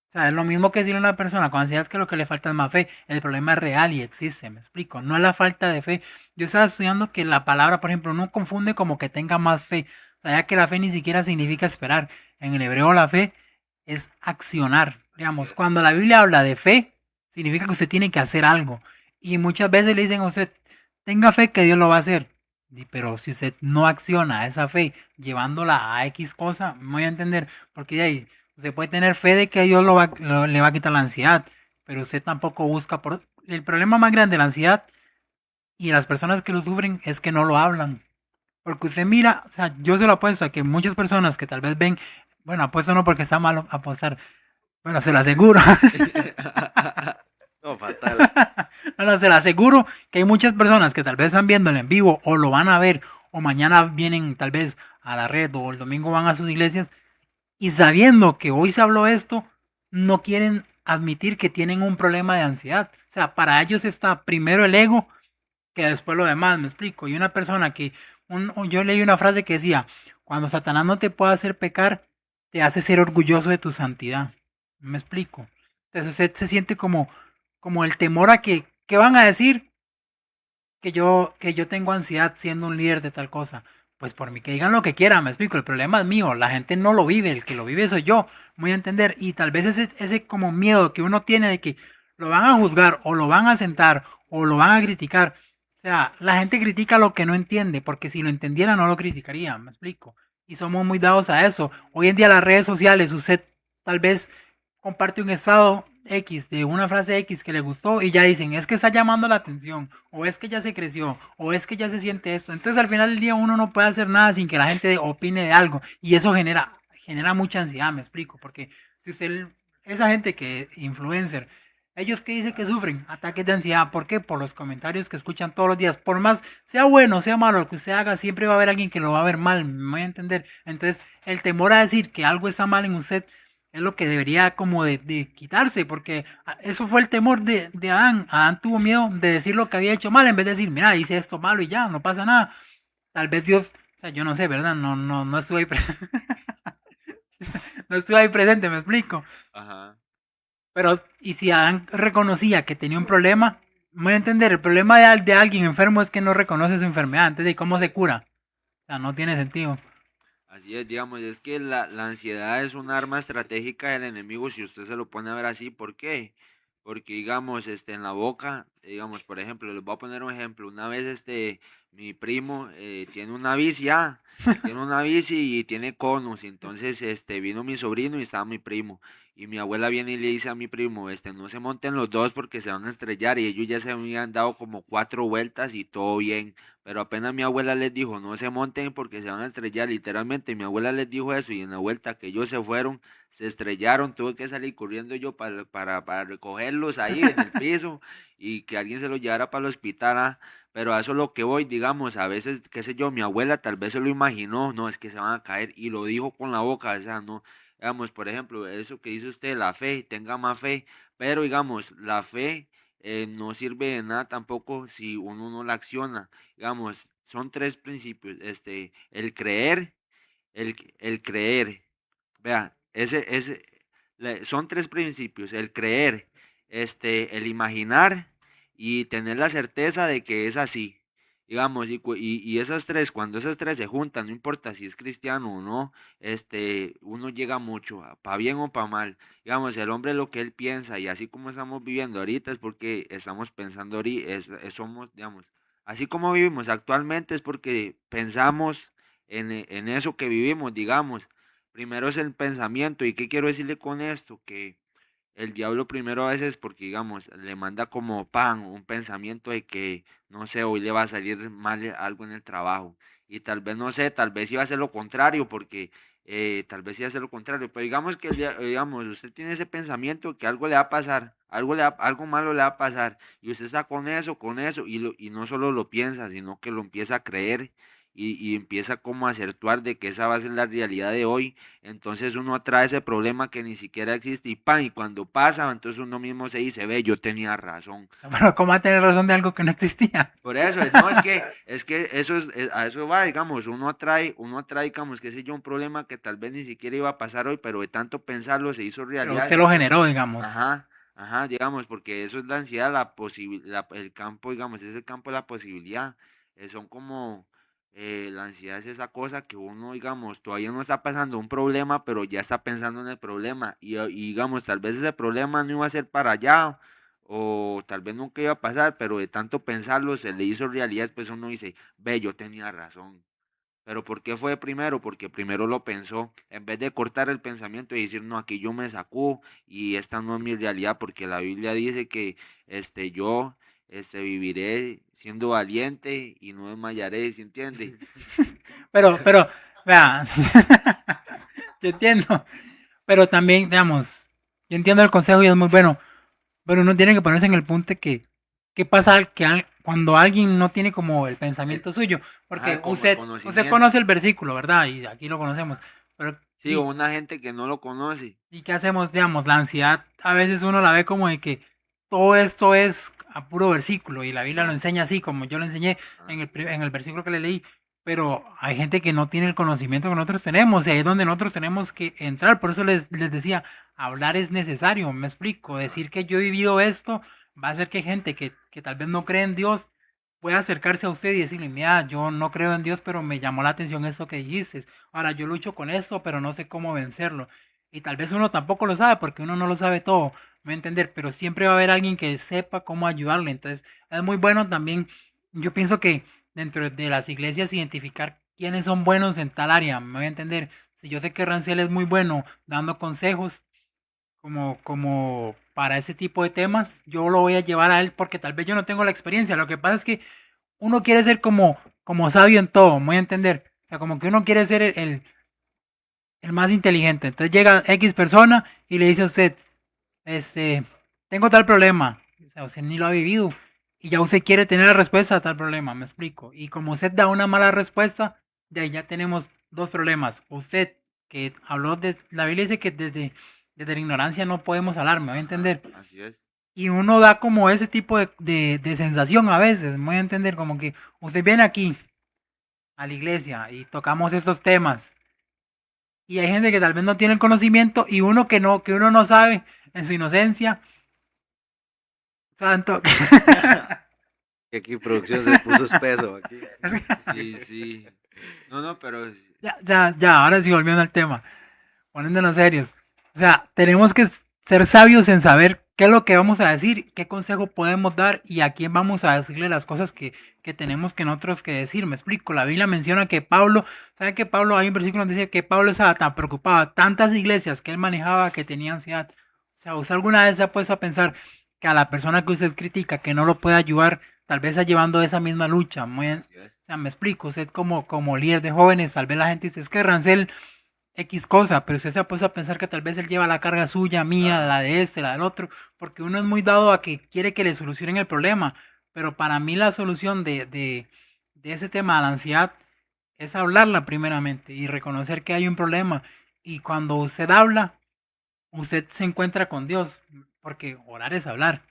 B: O sea, es lo mismo que decirle a una persona con ansiedad que lo que le falta es más fe. El problema es real y existe, me explico. No es la falta de fe. Yo estaba estudiando que la palabra, por ejemplo, no confunde como que tenga más fe. O sea, ya que la fe ni siquiera significa esperar. En el hebreo la fe es accionar. Digamos, cuando la Biblia habla de fe, significa que usted tiene que hacer algo. Y muchas veces le dicen a usted, tenga fe que Dios lo va a hacer. Pero si usted no acciona esa fe llevándola a X cosa, me voy a entender. Porque de ahí usted puede tener fe de que Dios le va a quitar la ansiedad, pero usted tampoco busca por... El problema más grande de la ansiedad y las personas que lo sufren es que no lo hablan. Porque usted mira, o sea, yo se lo apuesto a que muchas personas que tal vez ven, bueno, apuesto no porque está malo apostar, bueno, se lo aseguro.
C: No, fatal.
B: No, se lo aseguro que hay muchas personas que tal vez están viéndolo en vivo o lo van a ver o mañana vienen tal vez a la red o el domingo van a sus iglesias y sabiendo que hoy se habló esto, no quieren admitir que tienen un problema de ansiedad. O sea, para ellos está primero el ego que después lo demás, me explico. Y una persona que, yo leí una frase que decía, cuando Satanás no te puede hacer pecar, te hace ser orgulloso de tu santidad. Me explico. Entonces usted se siente como el temor a que van a decir que yo tengo ansiedad siendo un líder de tal cosa. Pues por mí que digan lo que quieran, me explico. El problema es mío, la gente no lo vive, el que lo vive soy yo, voy a entender. Y tal vez ese como miedo que uno tiene de que lo van a juzgar o lo van a sentar o lo van a criticar. O sea, la gente critica lo que no entiende, porque si lo entendiera no lo criticaría, me explico. Y somos muy dados a eso. Hoy en día las redes sociales, usted tal vez comparte un estado X de una frase X que le gustó y ya dicen, es que está llamando la atención, o es que ya se creció, o es que ya se siente esto. Entonces al final del día uno no puede hacer nada sin que la gente opine de algo y eso genera mucha ansiedad, me explico, porque si usted, esa gente que influencer, ellos que dicen que sufren ataques de ansiedad, ¿por qué? Por los comentarios que escuchan todos los días, por más sea bueno, sea malo lo que usted haga, siempre va a haber alguien que lo va a ver mal, me voy a entender. Entonces el temor a decir que algo está mal en usted es lo que debería como de quitarse, porque eso fue el temor de Adán. Adán tuvo miedo de decir lo que había hecho mal, en vez de decir, mira, hice esto malo y ya, no pasa nada. Tal vez Dios, o sea, yo no sé, ¿verdad? No estuve ahí, no estuve ahí presente, me explico.
A: Ajá.
B: Pero, y si Adán reconocía que tenía un problema, voy a entender, el problema de alguien enfermo es que no reconoce su enfermedad, entonces, ¿y cómo se cura? O sea, no tiene sentido.
A: Así es, digamos, es que la ansiedad es un arma estratégica del enemigo si usted se lo pone a ver así. ¿Por qué? Porque, digamos, en la boca, digamos, por ejemplo, les voy a poner un ejemplo. Una vez, mi primo tiene una bici, tiene una bici y tiene conos. Y entonces, vino mi sobrino y estaba mi primo. Y mi abuela viene y le dice a mi primo, no se monten los dos porque se van a estrellar. Y ellos ya se habían dado como 4 vueltas y todo bien. Pero apenas mi abuela les dijo, no se monten porque se van a estrellar, literalmente mi abuela les dijo eso y en la vuelta que ellos se fueron, se estrellaron, tuve que salir corriendo yo para recogerlos ahí en el piso y que alguien se los llevara para el hospital, pero a eso es lo que voy, digamos, a veces, qué sé yo, mi abuela tal vez se lo imaginó, no, es que se van a caer y lo dijo con la boca, o sea, no, digamos, por ejemplo, eso que dice usted, la fe, tenga más fe, pero digamos, la fe no sirve de nada tampoco si uno no la acciona. Digamos, son 3 principios, el creer, el creer, vea, son 3 principios, el creer, el imaginar y tener la certeza de que es así. Digamos, y cuando esas tres se juntan, no importa si es cristiano o no, uno llega mucho, para bien o para mal. Digamos, el hombre lo que él piensa, y así como estamos viviendo ahorita, es porque estamos pensando ahorita, somos, digamos, así como vivimos actualmente es porque pensamos en eso que vivimos, digamos. Primero es el pensamiento. ¿Y qué quiero decirle con esto? el diablo primero a veces porque digamos le manda como pan un pensamiento de que no sé, hoy le va a salir mal algo en el trabajo y tal vez no sé, tal vez iba a ser lo contrario porque tal vez iba a ser lo contrario, pero digamos que digamos usted tiene ese pensamiento que algo le va a pasar, algo malo le va a pasar y usted está con eso y no solo lo piensa, sino que lo empieza a creer y empieza como a acertuar de que esa va a ser la realidad de hoy, entonces uno atrae ese problema que ni siquiera existe y pan, y cuando pasa, entonces uno mismo se dice, ve, yo tenía razón.
B: Pero ¿cómo va a tener razón de algo que no existía?
A: Por eso, no, es que eso a eso va, digamos, uno atrae, digamos, qué sé yo, un problema que tal vez ni siquiera iba a pasar hoy, pero de tanto pensarlo se hizo
B: Pero
A: realidad.
B: usted lo generó, digamos.
A: Ajá, ajá, digamos, porque eso es la ansiedad, el campo, digamos, es el campo de la posibilidad. Son como, la ansiedad es esa cosa que uno, digamos, todavía no está pasando un problema, pero ya está pensando en el problema. Digamos, tal vez ese problema no iba a ser para allá, o tal vez nunca iba a pasar, pero de tanto pensarlo se le hizo realidad, pues uno dice, ve, yo tenía razón. Pero ¿por qué fue primero? Porque primero lo pensó, en vez de cortar el pensamiento y decir, no, aquí yo me sacó y esta no es mi realidad, porque la Biblia dice que yo viviré siendo valiente y no desmayaré, ¿se entiende?
B: Pero, vea, yo entiendo. Pero también, digamos, yo entiendo el consejo y es muy bueno. Pero uno tiene que ponerse en el punto de que, ¿qué pasa cuando alguien no tiene como el
A: El-
B: pensamiento suyo? Porque
A: ajá, como el
B: usted
A: conocimiento.
B: conoce el versículo, ¿verdad? Y aquí lo conocemos. Pero,
A: Sí, o una gente que no lo conoce.
B: ¿y qué hacemos? Digamos, la ansiedad a veces uno la ve como de que todo esto es a puro versículo y la Biblia lo
A: Ajá,
B: enseña así, como yo lo enseñé
A: ajá,
B: en el versículo que le leí. Pero hay gente que no tiene el conocimiento que nosotros tenemos y ahí es donde nosotros tenemos que entrar. Por eso les decía, hablar es necesario, me explico.
A: ajá,
B: Decir que yo he vivido esto va a hacer que gente que tal vez no cree en Dios pueda acercarse a usted y decirle, mira, yo no creo en Dios, pero me llamó la atención eso que dijiste. Ahora yo lucho con esto, pero no sé cómo vencerlo. Y tal vez uno tampoco lo sabe porque uno no lo sabe todo, me voy a entender, pero siempre va a haber alguien que sepa cómo ayudarle. Entonces es muy bueno también, yo pienso que dentro de las iglesias identificar quiénes son buenos en tal área, me voy a entender. Si yo sé que Ranciel es muy bueno dando consejos como para ese tipo de temas, yo lo voy a llevar a él porque tal vez yo no tengo la experiencia. Lo que pasa es que uno quiere ser como sabio en todo, me voy a entender. O sea, como que uno quiere ser el más inteligente. Entonces llega X persona y le dice a usted, este, tengo tal problema. O sea, usted ni lo ha vivido. Y ya usted quiere tener la respuesta a tal problema, me explico. Y como usted da una mala respuesta, de ahí ya tenemos dos problemas. Usted, que habló de, la Biblia dice que desde la ignorancia no podemos hablar, me voy a
A: ajá,
B: entender.
A: así es.
B: Y uno da como ese tipo de sensación a veces, me voy a entender, como que usted viene aquí a la iglesia y tocamos estos temas y hay gente que tal vez no tiene el conocimiento y uno que uno no sabe en su inocencia, santo.
C: Que aquí producción se puso espeso aquí.
A: Sí, sí. No, no, pero
B: ya, ahora sí volviendo al tema, poniéndonos serios. O sea, tenemos que ser sabios en saber qué es lo que vamos a decir, qué consejo podemos dar y a quién vamos a decirle las cosas que tenemos que nosotros que decir. Me explico. La Biblia menciona que Pablo, ¿sabe que Pablo, hay un versículo donde dice que Pablo estaba tan preocupado, tantas iglesias que él manejaba que tenía ansiedad? O sea, ¿usted alguna vez se ha puesto a pensar que a la persona que usted critica, que no lo puede ayudar, tal vez está llevando esa misma lucha?
A: así es.
B: O sea, me explico, usted como líder de jóvenes, tal vez la gente dice, es que Rancel X cosa, pero usted se ha puesto a pensar que tal vez él lleva la carga suya, mía,
A: Claro.
B: la de este, la del otro, porque uno es muy dado a que quiere que le solucionen el problema, pero para mí la solución de ese tema de la ansiedad es hablarla primeramente y reconocer que hay un problema. Y cuando usted habla, usted se encuentra con Dios, porque orar es hablar.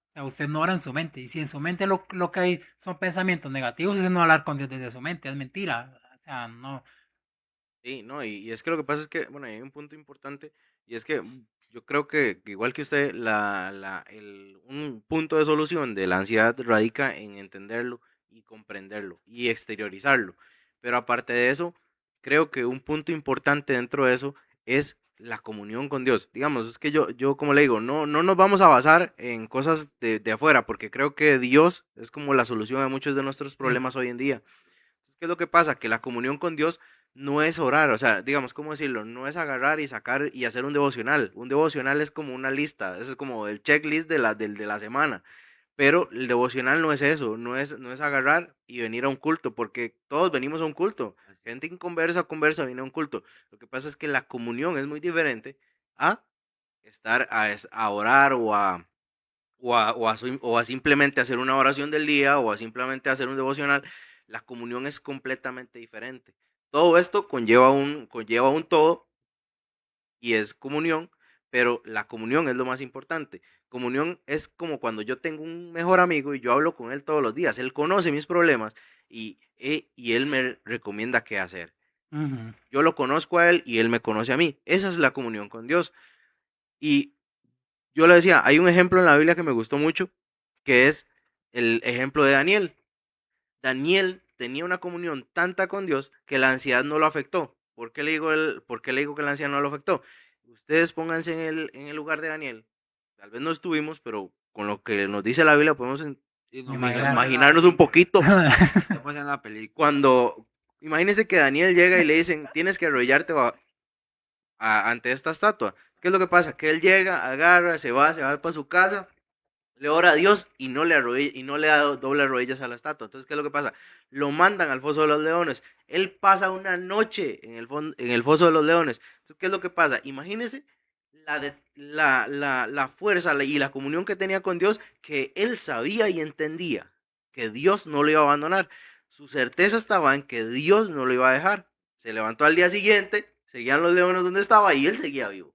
B: O sea, usted no ora en su mente. Y si en su mente lo que hay son pensamientos negativos, usted no va a hablar con Dios desde su mente, es mentira. O sea, no.
C: Sí, no, y es que lo que pasa es que, bueno, hay un punto importante y es que yo creo que igual que usted, un punto de solución de la ansiedad radica en entenderlo y comprenderlo y exteriorizarlo. Pero aparte de eso, creo que un punto importante dentro de eso es la comunión con Dios. Digamos, es que yo como le digo, no nos vamos a basar en cosas de afuera, porque creo que Dios es como la solución a muchos de nuestros
B: Sí.
C: problemas hoy en día. ¿Qué es lo que pasa? Que la comunión con Dios no es orar, o sea, digamos, ¿cómo decirlo? No es agarrar y sacar y hacer un devocional. Un devocional es como una lista, eso es como el checklist de la semana. Pero el devocional no es eso, no es agarrar y venir a un culto, porque todos venimos a un culto.
A: Así.
C: Gente que conversa, viene a un culto. Lo que pasa es que la comunión es muy diferente a estar a orar o a simplemente hacer una oración del día o a simplemente hacer un devocional. La comunión es completamente diferente. Todo esto conlleva un todo y es comunión, pero la comunión es lo más importante. Comunión es como cuando yo tengo un mejor amigo y yo hablo con él todos los días. Él conoce mis problemas y él me recomienda qué hacer.
B: Ujú.
C: Yo lo conozco a él y él me conoce a mí. Esa es la comunión con Dios. Y yo le decía, hay un ejemplo en la Biblia que me gustó mucho, que es el ejemplo de Daniel. Daniel tenía una comunión tanta con Dios que la ansiedad no lo afectó. ¿Por qué le digo que la ansiedad no lo afectó? Ustedes pónganse en el lugar de Daniel. Tal vez no estuvimos, pero con lo que nos dice la Biblia podemos
A: Sí, no,
B: Imaginar.
C: imaginarnos un poquito.
A: Estamos en la película.
C: Cuando, imagínense que Daniel llega y le dicen, tienes que arrodillarte ante esta estatua. ¿Qué es lo que pasa? Que él llega, agarra, se va para su casa, le ora a Dios y no le da doble rodillas a la estatua. Entonces, ¿qué es lo que pasa? Lo mandan al foso de los leones. Él pasa una noche en el foso de los leones. Entonces, ¿qué es lo que pasa? Imagínense la fuerza y la comunión que tenía con Dios, que él sabía y entendía que Dios no lo iba a abandonar. Su certeza estaba en que Dios no lo iba a dejar. Se levantó al día siguiente, seguían los leones donde estaba y él seguía vivo.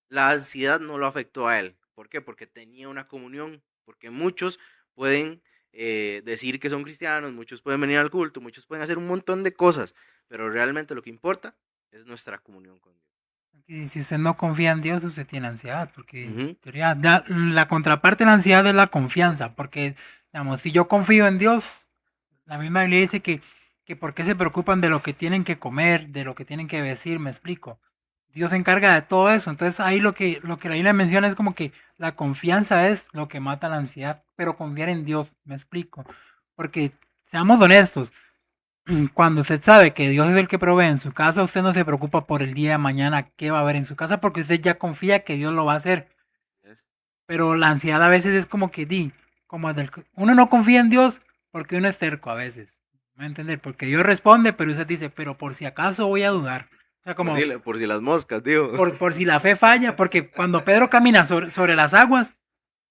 C: La ansiedad no lo afectó a él. ¿Por qué? Porque tenía una comunión, porque muchos pueden decir que son cristianos, muchos pueden venir al culto, muchos pueden hacer un montón de cosas, pero realmente lo que importa es nuestra comunión con Dios.
B: Y si usted no confía en Dios, usted tiene ansiedad, porque en
C: Ujú.
B: teoría la contraparte de la ansiedad es la confianza, porque, digamos, si yo confío en Dios, la misma Biblia dice que por qué se preocupan de lo que tienen que comer, de lo que tienen que vestir, me explico. Dios se encarga de todo eso, entonces ahí lo que la Biblia menciona es como que la confianza es lo que mata la ansiedad, pero confiar en Dios, me explico, porque seamos honestos, cuando usted sabe que Dios es el que provee en su casa, usted no se preocupa por el día de mañana qué va a haber en su casa porque usted ya confía que Dios lo va a hacer. Pero la ansiedad a veces es como que uno no confía en Dios porque uno es terco a veces. ¿Me va a entender? Porque Dios responde, pero usted dice, pero por si acaso voy a dudar. O sea, como
C: Por si las moscas, digo.
B: por si la fe falla, porque cuando Pedro camina sobre las aguas,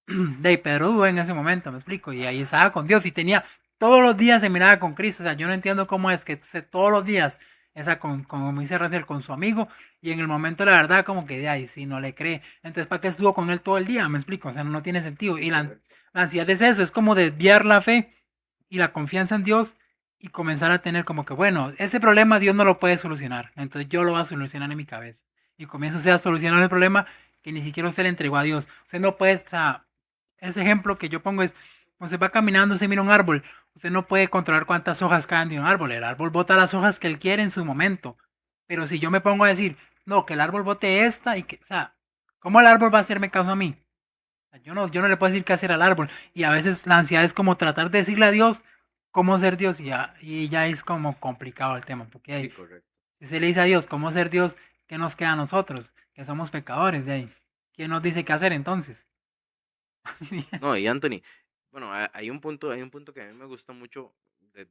B: de ahí Pedro dudó en ese momento, me explico, y ahí estaba con Dios y tenía todos los días se miraba con Cristo, o sea, yo no entiendo cómo es que todos los días esa como dice Rancel, con su amigo y en el momento la verdad como que de ahí sí no le cree, entonces ¿para qué estuvo con él todo el día? Me explico, o sea, no tiene sentido y la ansiedad es eso, es como desviar la fe y la confianza en Dios y comenzar a tener como que bueno, ese problema Dios no lo puede solucionar, entonces yo lo voy a solucionar en mi cabeza y comienza usted a solucionar el problema que ni siquiera usted le entregó a Dios, usted no puede, o sea, ese ejemplo que yo pongo es, cuando se va caminando, se mira un árbol, usted no puede controlar cuántas hojas caen de un árbol, el árbol bota las hojas que él quiere en su momento, pero si yo me pongo a decir, no, que el árbol bote esta y que, o sea, ¿cómo el árbol va a hacerme caso a mí? Yo no le puedo decir qué hacer al árbol, y a veces la ansiedad es como tratar de decirle a Dios cómo ser Dios, y ya es como complicado el tema, porque
C: Sí,
B: ahí,
C: correcto.
B: si se le dice a Dios cómo ser Dios, ¿qué nos queda a nosotros? Que somos pecadores de ahí. ¿Quién nos dice qué hacer entonces?
C: No, y Anthony, bueno, hay un punto que a mí me gusta mucho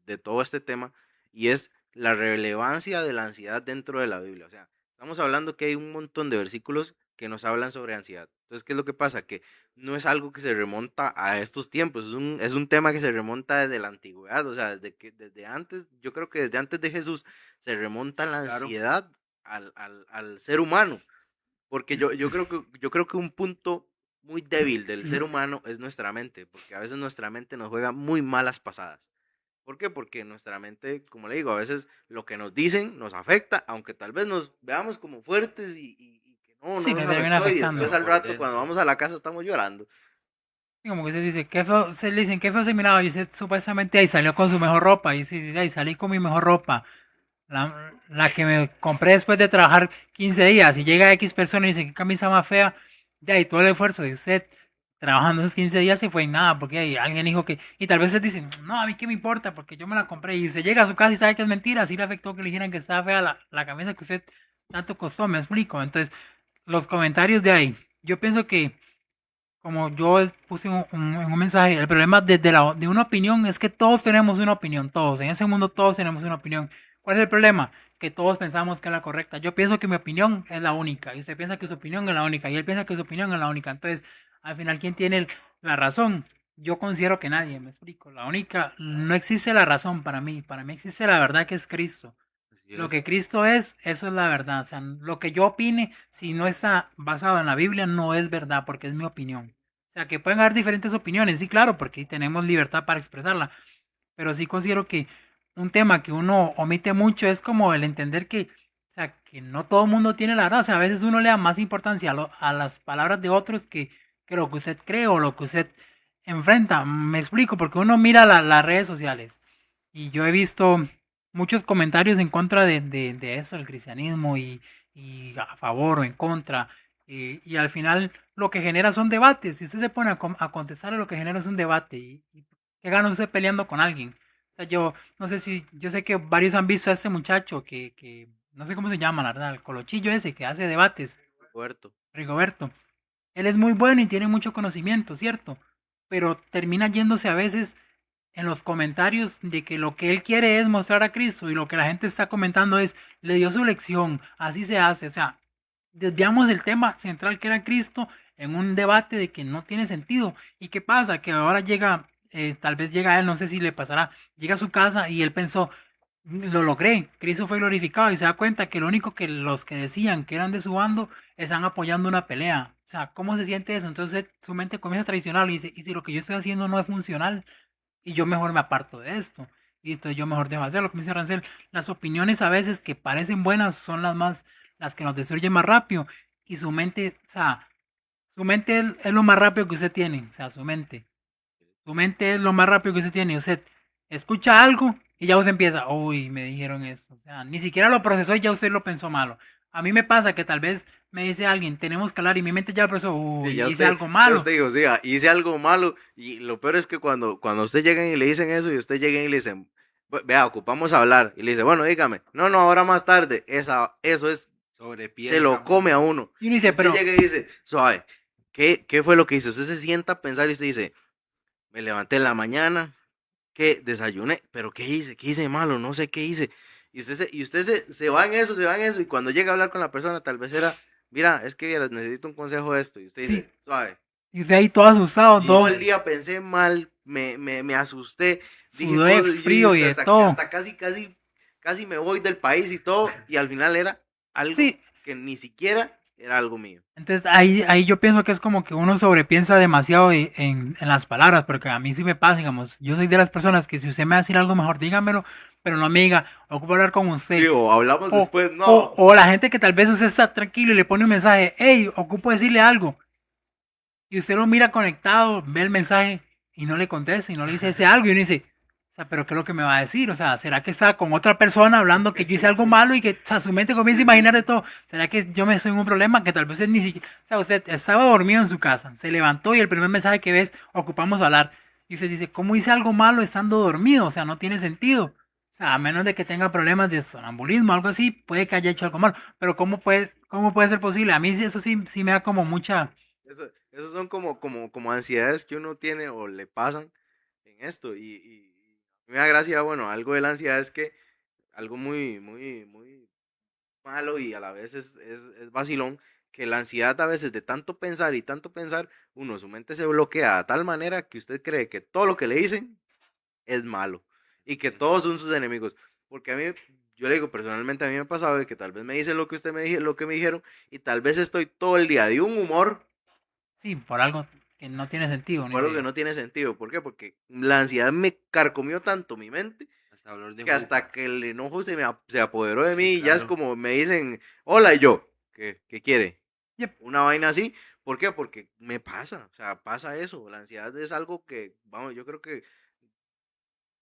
C: de todo este tema y es la relevancia de la ansiedad dentro de la Biblia. O sea, estamos hablando que hay un montón de versículos que nos hablan sobre ansiedad. Entonces, ¿qué es lo que pasa? Que no es algo que se remonta a estos tiempos, es un tema que se remonta desde la antigüedad, o sea, desde antes, yo creo que desde antes de Jesús se remonta la
A: Claro.
C: ansiedad al ser humano. Porque yo creo que un punto muy débil del ser humano es nuestra mente, porque a veces nuestra mente nos juega muy malas pasadas. ¿Por qué? Porque nuestra mente, como le digo, a veces lo que nos dicen nos afecta, aunque tal vez nos veamos como fuertes y que no
B: Sí, me
C: nos
B: termina
C: afectó y
B: afectando.
C: después al
A: Por
C: rato cuando
A: dentro.
C: vamos a la casa estamos llorando.
B: Y como que se dice, qué feo, se le dicen, qué feo se miraba, y usted supuestamente ahí salió con su mejor ropa, y sí, sí, ahí salí con mi mejor ropa, la que me compré después de trabajar 15 días, y llega X persona y dice, qué camisa más fea, de ahí todo el esfuerzo de usted, trabajando esos 15 días se fue en nada, porque alguien dijo que, y tal vez se dicen, no, a mí qué me importa, porque yo me la compré, y se llega a su casa y sabe que es mentira, así le afectó que le dijeran que estaba fea la camisa que usted tanto costó, me explico. Entonces, los comentarios de ahí, yo pienso que, como yo puse en un mensaje, el problema de una opinión es que todos tenemos una opinión, todos, en ese mundo todos tenemos una opinión. ¿Cuál es el problema? Que todos pensamos que es la correcta. Yo pienso que mi opinión es la única, y usted piensa que su opinión es la única, y él piensa que su opinión es la única. Entonces, al final, ¿quién tiene la razón? Yo considero que nadie, me explico. La única, no existe la razón para mí existe la verdad que es Cristo.
A: Así
B: Lo
A: es.
B: que Cristo es, eso es la verdad. O sea, lo que yo opine, si no está basado en la Biblia, no es verdad, porque es mi opinión. O sea, que pueden haber diferentes opiniones, sí, claro, porque tenemos libertad para expresarla. Pero sí considero que un tema que uno omite mucho es como el entender que, o sea, que no todo el mundo tiene la verdad. O sea, a veces uno le da más importancia a las palabras de otros que lo que usted cree o lo que usted enfrenta. Me explico, porque uno mira las redes sociales y yo he visto muchos comentarios en contra de eso, del cristianismo y a favor o en contra. Y al final lo que genera son debates. Si usted se pone a contestar, lo que genera es un debate. Y ¿qué gana usted peleando con alguien? O sea, yo no sé si, yo sé que varios han visto a este muchacho que no sé cómo se llama, la verdad, el colochillo ese que hace debates,
C: Roberto.
B: Rigoberto. Él es muy bueno y tiene mucho conocimiento, ¿cierto? Pero termina yéndose a veces en los comentarios de que lo que él quiere es mostrar a Cristo y lo que la gente está comentando es, le dio su lección, así se hace. O sea, desviamos el tema central que era Cristo en un debate de que no tiene sentido. ¿Y qué pasa? Que ahora llega, tal vez llega él, no sé si le pasará, llega a su casa y él pensó, lo logré, Cristo fue glorificado y se da cuenta que lo único que los que decían que eran de su bando están apoyando una pelea. O sea, ¿cómo se siente eso? Entonces su mente comienza a traicionar y dice, ¿y si lo que yo estoy haciendo no es funcional? Y yo mejor me aparto de esto. Y entonces yo mejor dejo de hacerlo. Como dice Rancel, las opiniones a veces que parecen buenas son las que nos destruyen más rápido. Y su mente, o sea, su mente es lo más rápido que usted tiene. O sea, su mente. Su mente es lo más rápido que usted tiene. Usted escucha algo y ya usted empieza, uy, me dijeron eso. O sea, ni siquiera lo procesó y ya usted lo pensó malo. A mí me pasa que tal vez me dice alguien, tenemos que hablar y mi mente ya lo procesó,
C: Sí,
B: uy, hice algo malo.
C: usted dijo, sí, hice algo malo y lo peor es que cuando usted llega y le dicen eso y usted llega y le dicen, Vea, ocupamos hablar", y le dice, bueno, dígame, no, no, ahora más tarde, eso es, se
A: Sobrepiensa
C: lo come a
A: mucho.
C: uno.
B: Y uno
C: Y
B: dice,
C: usted
B: pero
C: llega y dice, suave, ¿qué fue lo que hizo? Usted se sienta a pensar y usted dice, me levanté en la mañana, ¿qué? Desayuné, pero ¿qué hice? ¿Qué hice malo? No sé qué hice. Y usted se va en eso, se va en eso, y cuando llega a hablar con la persona, tal vez era, mira, es que vieras, necesito un consejo de esto, y usted
B: sí,
C: dice, suave,
B: y usted ahí todo asustado,
C: todo
B: todo
C: el día pensé mal, me asusté, dije
B: sudé
C: cosas, y
B: frío y de todo.
C: hasta casi me voy del país y todo, y al final era algo
B: Sí,
C: que ni siquiera era algo mío.
B: entonces ahí yo pienso que es como que uno sobrepiensa demasiado en las palabras, porque a mí sí me pasa, digamos, yo soy de las personas que si usted me va a decir algo mejor dígamelo, pero no me diga, ocupo hablar con usted.
C: Digo, hablamos
B: O,
C: después, no.
B: o la gente que tal vez usted está tranquilo y le pone un mensaje, hey, ocupo decirle algo. Y usted lo mira conectado, ve el mensaje y no le contesta y no le dice ese algo y uno dice, o sea, pero ¿qué es lo que me va a decir? O sea, ¿será que está con otra persona hablando que yo hice algo malo y que, o sea, su mente comienza a imaginar de todo? ¿Será que yo me estoy en un problema que tal vez ni siquiera, o sea, usted estaba dormido en su casa, se levantó y el primer mensaje que ves, ocupamos hablar. Y usted dice, ¿cómo hice algo malo estando dormido? O sea, no tiene sentido. O sea, a menos de que tenga problemas de sonambulismo o algo así, puede que haya hecho algo malo. Pero cómo puede ser posible? A mí sí, eso sí me da como mucha...
C: Esos son como ansiedades que uno tiene o le pasan en esto. Y me da gracia, bueno, algo de la ansiedad es que algo muy malo y a la vez es vacilón, que la ansiedad a veces de tanto pensar, uno, su mente se bloquea de tal manera que usted cree que todo lo que le dicen es malo y que todos son sus enemigos. Porque a mí, yo le digo, personalmente a mí me ha pasado de que tal vez me dicen lo que lo que me dijeron y tal vez estoy todo el día de un humor
B: Sí, por algo que no tiene sentido, ni
C: por algo que
B: se...
C: no tiene sentido. ¿Por qué? Porque la ansiedad me carcomió tanto mi mente
A: Hasta dolor de
C: que hasta
A: juca.
C: que el enojo se apoderó de
A: Sí,
C: mí y ya es
A: claro.
C: como me dicen, hola, y yo, ¿qué quiere?
B: Yep.
C: Una vaina así. ¿Por qué? Porque me pasa, o sea, pasa eso. La ansiedad es algo que, vamos, yo creo que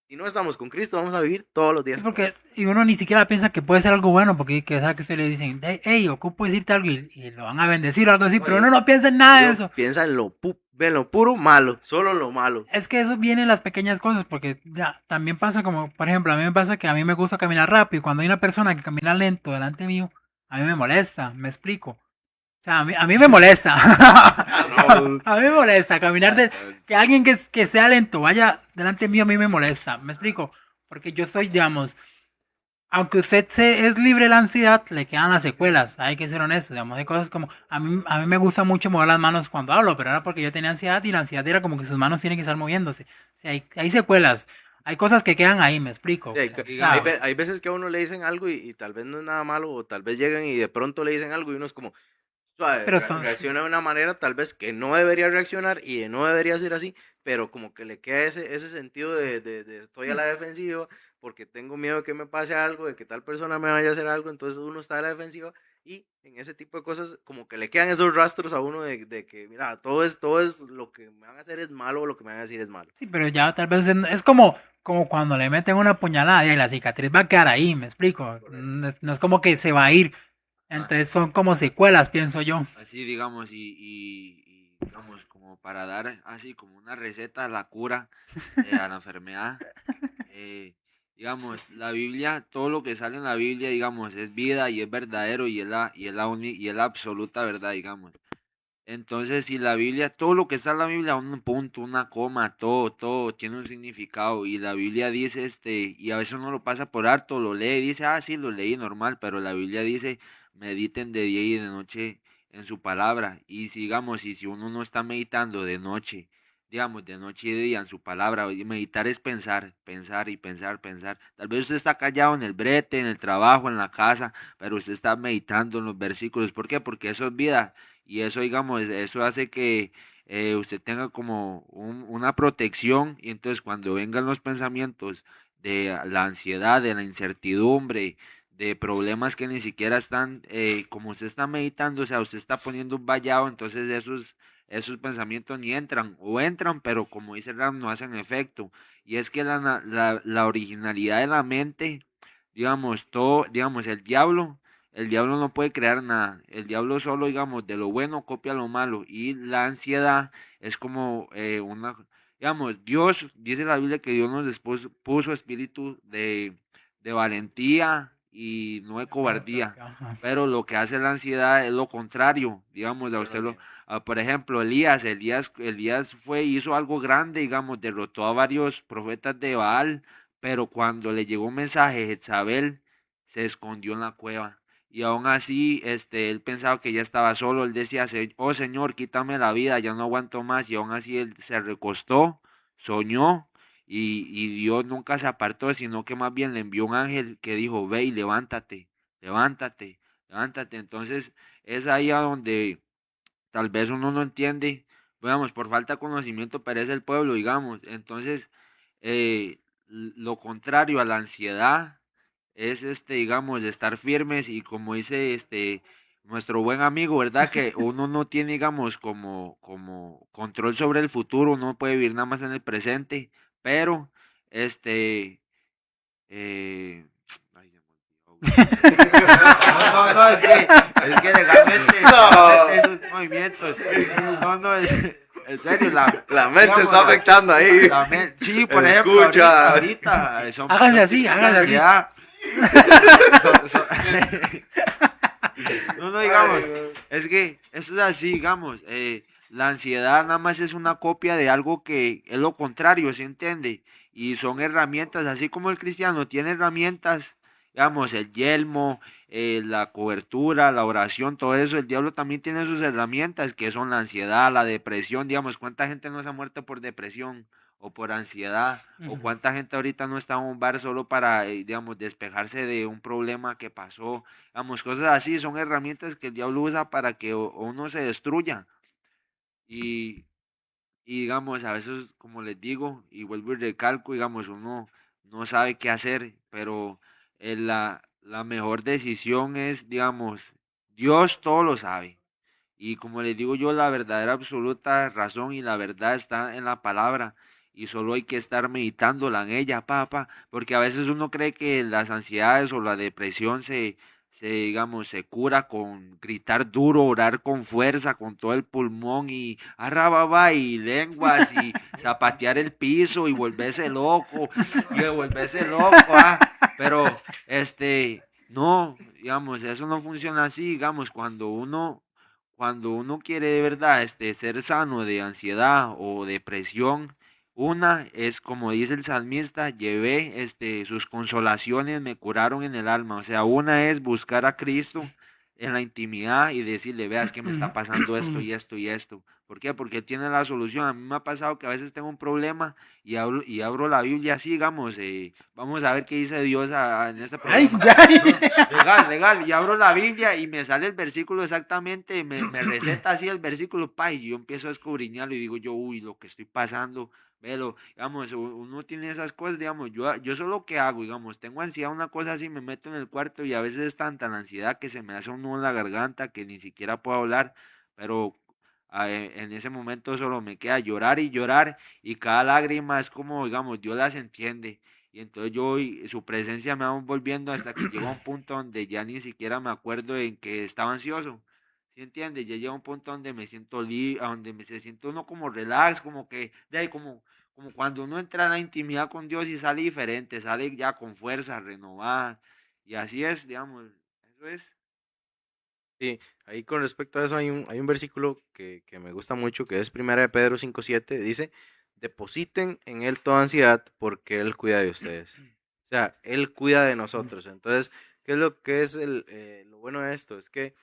C: Si no estamos con Cristo, vamos a vivir todos los
B: Sí,
C: días con
B: porque
C: Él.
B: y uno ni siquiera piensa que puede ser algo bueno, porque que, o sea, que se le dicen, hey, ocupo decirte algo y lo van a bendecir o algo así, pero uno
C: Oye,
B: no piensa en nada de
C: yo
B: eso.
C: piensa en lo puro malo, solo en lo malo.
B: Es que eso viene en las pequeñas cosas, porque ya, también pasa como, por ejemplo, a mí me pasa que a mí me gusta caminar rápido, y cuando hay una persona que camina lento delante mío, a mí me molesta, me explico. O sea, a mí me molesta.
C: No,
B: A mí me molesta caminar
A: Ah,
B: de... Que alguien que sea lento vaya delante mío a mí me molesta. Me explico. Porque yo soy, digamos, aunque usted es libre de la ansiedad, le quedan las secuelas. Hay que ser honesto. Digamos, hay cosas como... A mí me gusta mucho mover las manos cuando hablo, pero era porque yo tenía ansiedad y la ansiedad era como que sus manos tienen que estar moviéndose. O sea, hay secuelas. Hay cosas que quedan ahí, me explico.
C: sí,
A: Así
B: O sea,
A: digamos,
C: hay veces que a uno le dicen algo y tal vez no es nada malo, o tal vez llegan y de pronto le dicen algo y uno es como, suave,
B: pero son...
C: reacciona de una manera tal vez que no debería reaccionar y no debería ser así, pero como que le queda ese sentido de estoy a la defensiva porque tengo miedo de que me pase algo, de que tal persona me vaya a hacer algo, entonces uno está a la defensiva y en ese tipo de cosas como que le quedan esos rastros a uno de que, mira, todo es lo que me van a hacer es malo o lo que me van a decir es malo.
B: Sí, pero ya tal vez es como cuando le meten una puñalada y la cicatriz va a quedar ahí, me explico.
C: Correcto.
B: No es como que se va a ir.
A: ah,
B: Entonces son como secuelas, pienso yo.
A: así digamos, digamos, como para dar así como una receta a la cura a la enfermedad. eh, digamos, la Biblia, todo lo que sale en la Biblia, digamos, es vida y es verdadero y es la absoluta verdad, digamos. Entonces, si la Biblia, todo lo que está en la Biblia, un punto, una coma, todo tiene un significado. Y la Biblia dice, y a veces uno lo pasa por alto, lo lee y dice, ah, sí, lo leí normal, pero la Biblia dice, mediten de día y de noche en su palabra. Y sigamos, y si uno no está meditando de noche, digamos, de noche y de día en su palabra, y meditar es pensar, pensar y pensar, pensar. Tal vez usted está callado en el brete, en el trabajo, en la casa, pero usted está meditando en los versículos. ¿Por qué? Porque eso es vida. Y eso, digamos, eso hace que usted tenga como una protección y entonces cuando vengan los pensamientos de la ansiedad, de la incertidumbre, de problemas que ni siquiera están, como usted está meditando, o sea, usted está poniendo un vallado, entonces esos pensamientos ni entran o entran, pero como dice Ram, no hacen efecto. Y es que la originalidad de la mente, digamos, todo, digamos, el diablo no puede crear nada. El diablo solo, digamos, de lo bueno copia lo malo. Y la ansiedad es como digamos, Dios, dice la Biblia que Dios nos puso espíritu de valentía y no de
B: Amor
A: cobardía.
B: propio, ajá.
A: Pero lo que hace la ansiedad es lo contrario, digamos, a
C: Eso no
A: usted
C: miedo.
A: por ejemplo, Elías hizo algo grande, digamos, derrotó a varios profetas de Baal, pero cuando le llegó un mensaje, Jezabel se escondió en la cueva. Y aún así, él pensaba que ya estaba solo, él decía, oh Señor, quítame la vida, ya no aguanto más, y aún así él se recostó, soñó, y Dios nunca se apartó, sino que más bien le envió un ángel que dijo, ve y levántate, levántate, levántate. Entonces, es ahí a donde tal vez uno no entiende, digamos, por falta de conocimiento perece el pueblo, digamos. Entonces, lo contrario a la ansiedad es digamos, de estar firmes y como dice nuestro buen amigo, ¿verdad? Que uno no tiene, digamos, como control sobre el futuro, uno puede vivir nada más en el presente, pero este eh, ay, se me olvidó, güey. No, es que legalmente
C: No,
A: esos movimientos, no, en serio,
C: la mente
A: digamos,
C: está afectando ahí.
A: sí, por ejemplo,
C: Escucha.
A: ahorita
B: Hágase
A: son
B: así,
A: tipos de
B: hágase así.
A: ansiedad. Son- no, digamos, es que eso es así, digamos, la ansiedad nada más es una copia de algo que es lo contrario, ¿se entiende? Y son herramientas, así como el cristiano tiene herramientas, digamos, el yelmo, la cobertura, la oración, todo eso, el diablo también tiene sus herramientas, que son la ansiedad, la depresión, digamos, ¿cuánta gente no se ha muerto por depresión o por ansiedad? ¿O
B: Ujú.
A: cuánta gente ahorita no está en un bar solo para, digamos, despejarse de un problema que pasó? Vamos, cosas así son herramientas que el diablo usa para que uno se destruya. Y, y digamos, a veces, como les digo, y vuelvo y recalco, digamos, uno no sabe qué hacer, pero la mejor decisión es, digamos, Dios todo lo sabe. Y como les digo yo, la verdadera absoluta razón y la verdad está en la palabra. y solo hay que estar meditándola en ella, papá, porque a veces uno cree que las ansiedades o la depresión digamos, se cura con gritar duro, orar con fuerza, con todo el pulmón y arrababa y lenguas y zapatear el piso y volverse loco, pero no, digamos, eso no funciona así, digamos, cuando uno quiere de verdad ser sano de ansiedad o depresión, una es como dice el salmista, llevé sus consolaciones me curaron en el alma, o sea, una es buscar a Cristo en la intimidad y decirle, veas que me está pasando esto y esto y esto. ¿Por qué? Porque tiene la solución. A mí me ha pasado que a veces tengo un problema y abro la Biblia así, digamos, vamos a ver qué dice Dios en este
B: Ay,
A: problema.
B: ay.
A: No, legal, legal. Y abro la Biblia y me sale el versículo exactamente, me receta así el versículo, pa, y yo empiezo a escudriñarlo y digo yo, uy, lo que estoy pasando, velo, digamos, uno tiene esas cosas, digamos, yo solo que hago, digamos, tengo ansiedad, una cosa así, me meto en el cuarto y a veces es tanta la ansiedad que se me hace un nudo en la garganta que ni siquiera puedo hablar, pero en ese momento solo me queda llorar y llorar y cada lágrima es como, digamos, Dios las entiende. Y entonces su presencia me va envolviendo hasta que llega a un punto donde ya ni siquiera me acuerdo en que estaba ansioso. ¿Sí entiendes? Ya llega un punto donde me siento se siente uno como relax, como que, de ahí como cuando uno entra en la intimidad con Dios y sale diferente, sale ya con fuerza, renovada. Y así es, digamos, eso es.
C: Sí, ahí con respecto a eso hay un versículo que me gusta mucho, que es Primera de Pedro 5:7, dice, depositen en Él toda ansiedad porque Él cuida de ustedes. O sea, Él cuida de nosotros. Entonces, ¿qué es lo que es lo bueno de esto? Es que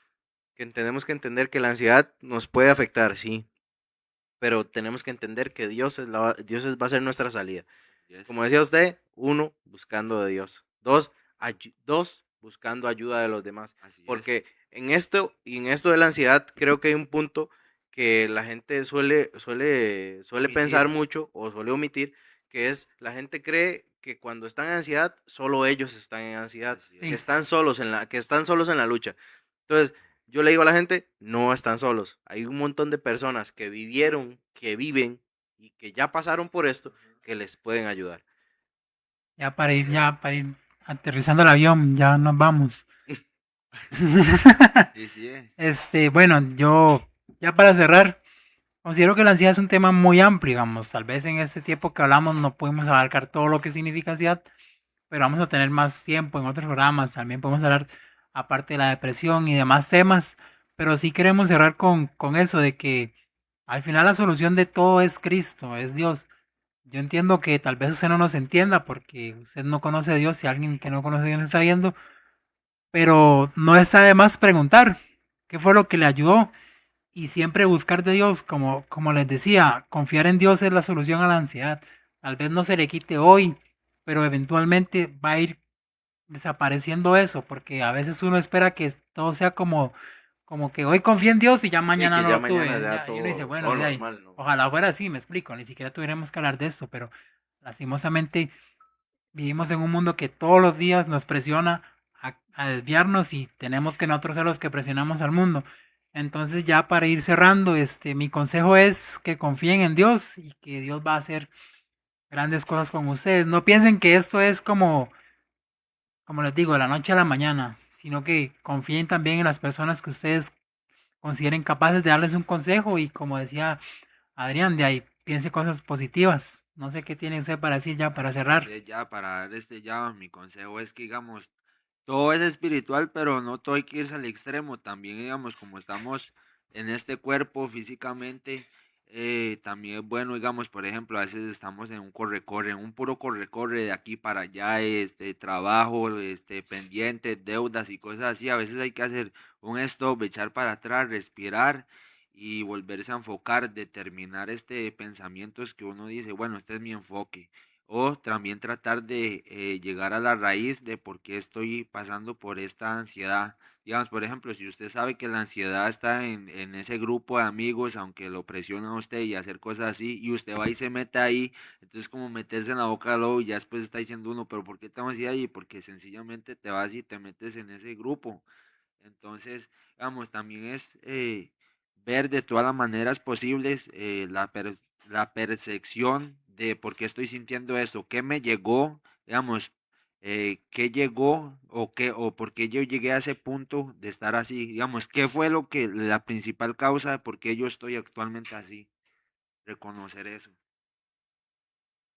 C: tenemos que entender que la ansiedad nos puede afectar, sí, pero tenemos que entender que va a ser nuestra salida.
A: Yes,
C: Como decía usted, uno, buscando de Dios. Dos, buscando ayuda de los demás.
A: así es.
C: Porque en esto de la ansiedad, creo que hay un punto que la gente suele pensar
A: Omitir.
C: mucho o suele omitir, que es la gente cree que cuando están en ansiedad, solo ellos están en ansiedad,
A: Así
C: que
A: es.
B: Sí.
C: están solos en la lucha. Entonces, yo le digo a la gente, no están solos. Hay un montón de personas que vivieron, que viven y que ya pasaron por esto, que les pueden ayudar.
A: Así es.
B: Ya para ir aterrizando el avión, ya nos vamos.
A: Sí, sí.
B: Bueno, yo, ya para cerrar, considero que la ansiedad es un tema muy amplio, digamos. Tal vez en este tiempo que hablamos no pudimos abarcar todo lo que significa ansiedad, pero vamos a tener más tiempo en otros programas. También podemos hablar, aparte de la depresión y demás temas, pero sí queremos cerrar con eso de que al final la solución de todo es Cristo, es Dios. Yo entiendo que tal vez usted no nos entienda porque usted no conoce a Dios y alguien que no conoce a Dios nos está viendo, pero no está de más preguntar qué fue lo que le ayudó y siempre buscar de Dios, como les decía, confiar en Dios es la solución a la ansiedad. Tal vez no se le quite hoy, pero eventualmente va a ir desapareciendo eso, porque a veces uno espera que todo sea como que hoy confía en Dios y ya
C: Sí,
B: mañana
C: que
B: no
C: ya
B: lo
C: mañana
B: tuve.
C: ya
B: Ya, y uno dice,
C: todo
B: bueno, de ahí,
C: normal, ¿no?
B: ojalá fuera así, me explico, ni siquiera tuviéramos que hablar de esto, pero lastimosamente vivimos en un mundo que todos los días nos presiona a desviarnos y tenemos que nosotros ser los que presionamos al mundo. Entonces ya para ir cerrando, mi consejo es que confíen en Dios y que Dios va a hacer grandes cosas con ustedes. No piensen que esto es como les digo, de la noche a la mañana, sino que confíen también en las personas que ustedes consideren capaces de darles un consejo y como decía Adrián, de ahí piense cosas positivas. No sé qué tiene usted para decir ya para cerrar.
A: Así es, ya, para dar ya, mi consejo es que, digamos, todo es espiritual, pero no todo hay que irse al extremo. También, digamos, como estamos en este cuerpo físicamente, también es bueno, digamos, por ejemplo, a veces estamos en un corre-corre, en un puro corre-corre de aquí para allá, trabajo, pendientes, deudas y cosas así. A veces hay que hacer un stop, echar para atrás, respirar y volverse a enfocar, determinar pensamientos que uno dice, bueno, este es mi enfoque o también tratar de llegar a la raíz de por qué estoy pasando por esta ansiedad. Digamos, por ejemplo, si usted sabe que la ansiedad está en ese grupo de amigos, aunque lo presionan a usted y hacer cosas así, y usted va y se mete ahí, entonces como meterse en la boca del lobo y ya después está diciendo uno, pero ¿por qué tengo ansiedad? Y porque sencillamente te vas y te metes en ese grupo. Entonces, vamos, también es ver de todas las maneras posibles la percepción de por qué estoy sintiendo eso, qué me llegó, digamos, qué llegó o por qué yo llegué a ese punto de estar así, digamos, qué fue lo que, la principal causa de por qué yo estoy actualmente así, reconocer eso.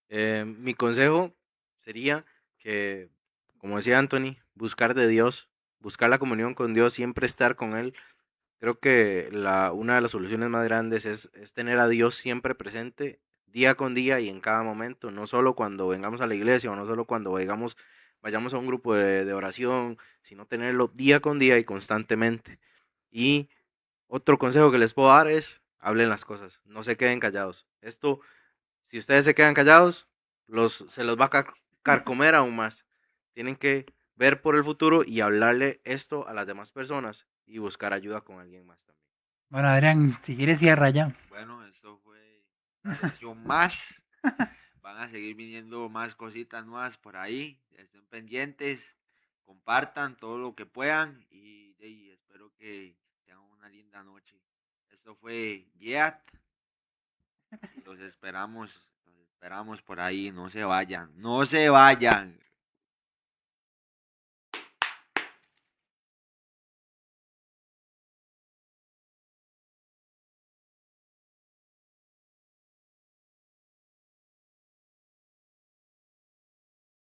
C: Mi consejo sería que, como decía Anthony, buscar de Dios, buscar la comunión con Dios, siempre estar con Él. Creo que una de las soluciones más grandes es tener a Dios siempre presente, día con día y en cada momento, no solo cuando vengamos a la iglesia o no solo cuando vayamos a un grupo de oración, sino tenerlo día con día y constantemente. Y otro consejo que les puedo dar es, hablen las cosas, no se queden callados. Esto, si ustedes se quedan callados, se los va a carcomer aún más. Tienen que ver por el futuro y hablarle esto a las demás personas y buscar ayuda con alguien más también.
B: Bueno, Adrián, si quieres cierra ya.
A: Bueno, esto fue una lección más. Van a seguir viniendo más cositas nuevas por ahí. Estén pendientes, compartan todo lo que puedan y espero que tengan una linda noche. Esto fue Yet y los esperamos por ahí. No se vayan, no se vayan.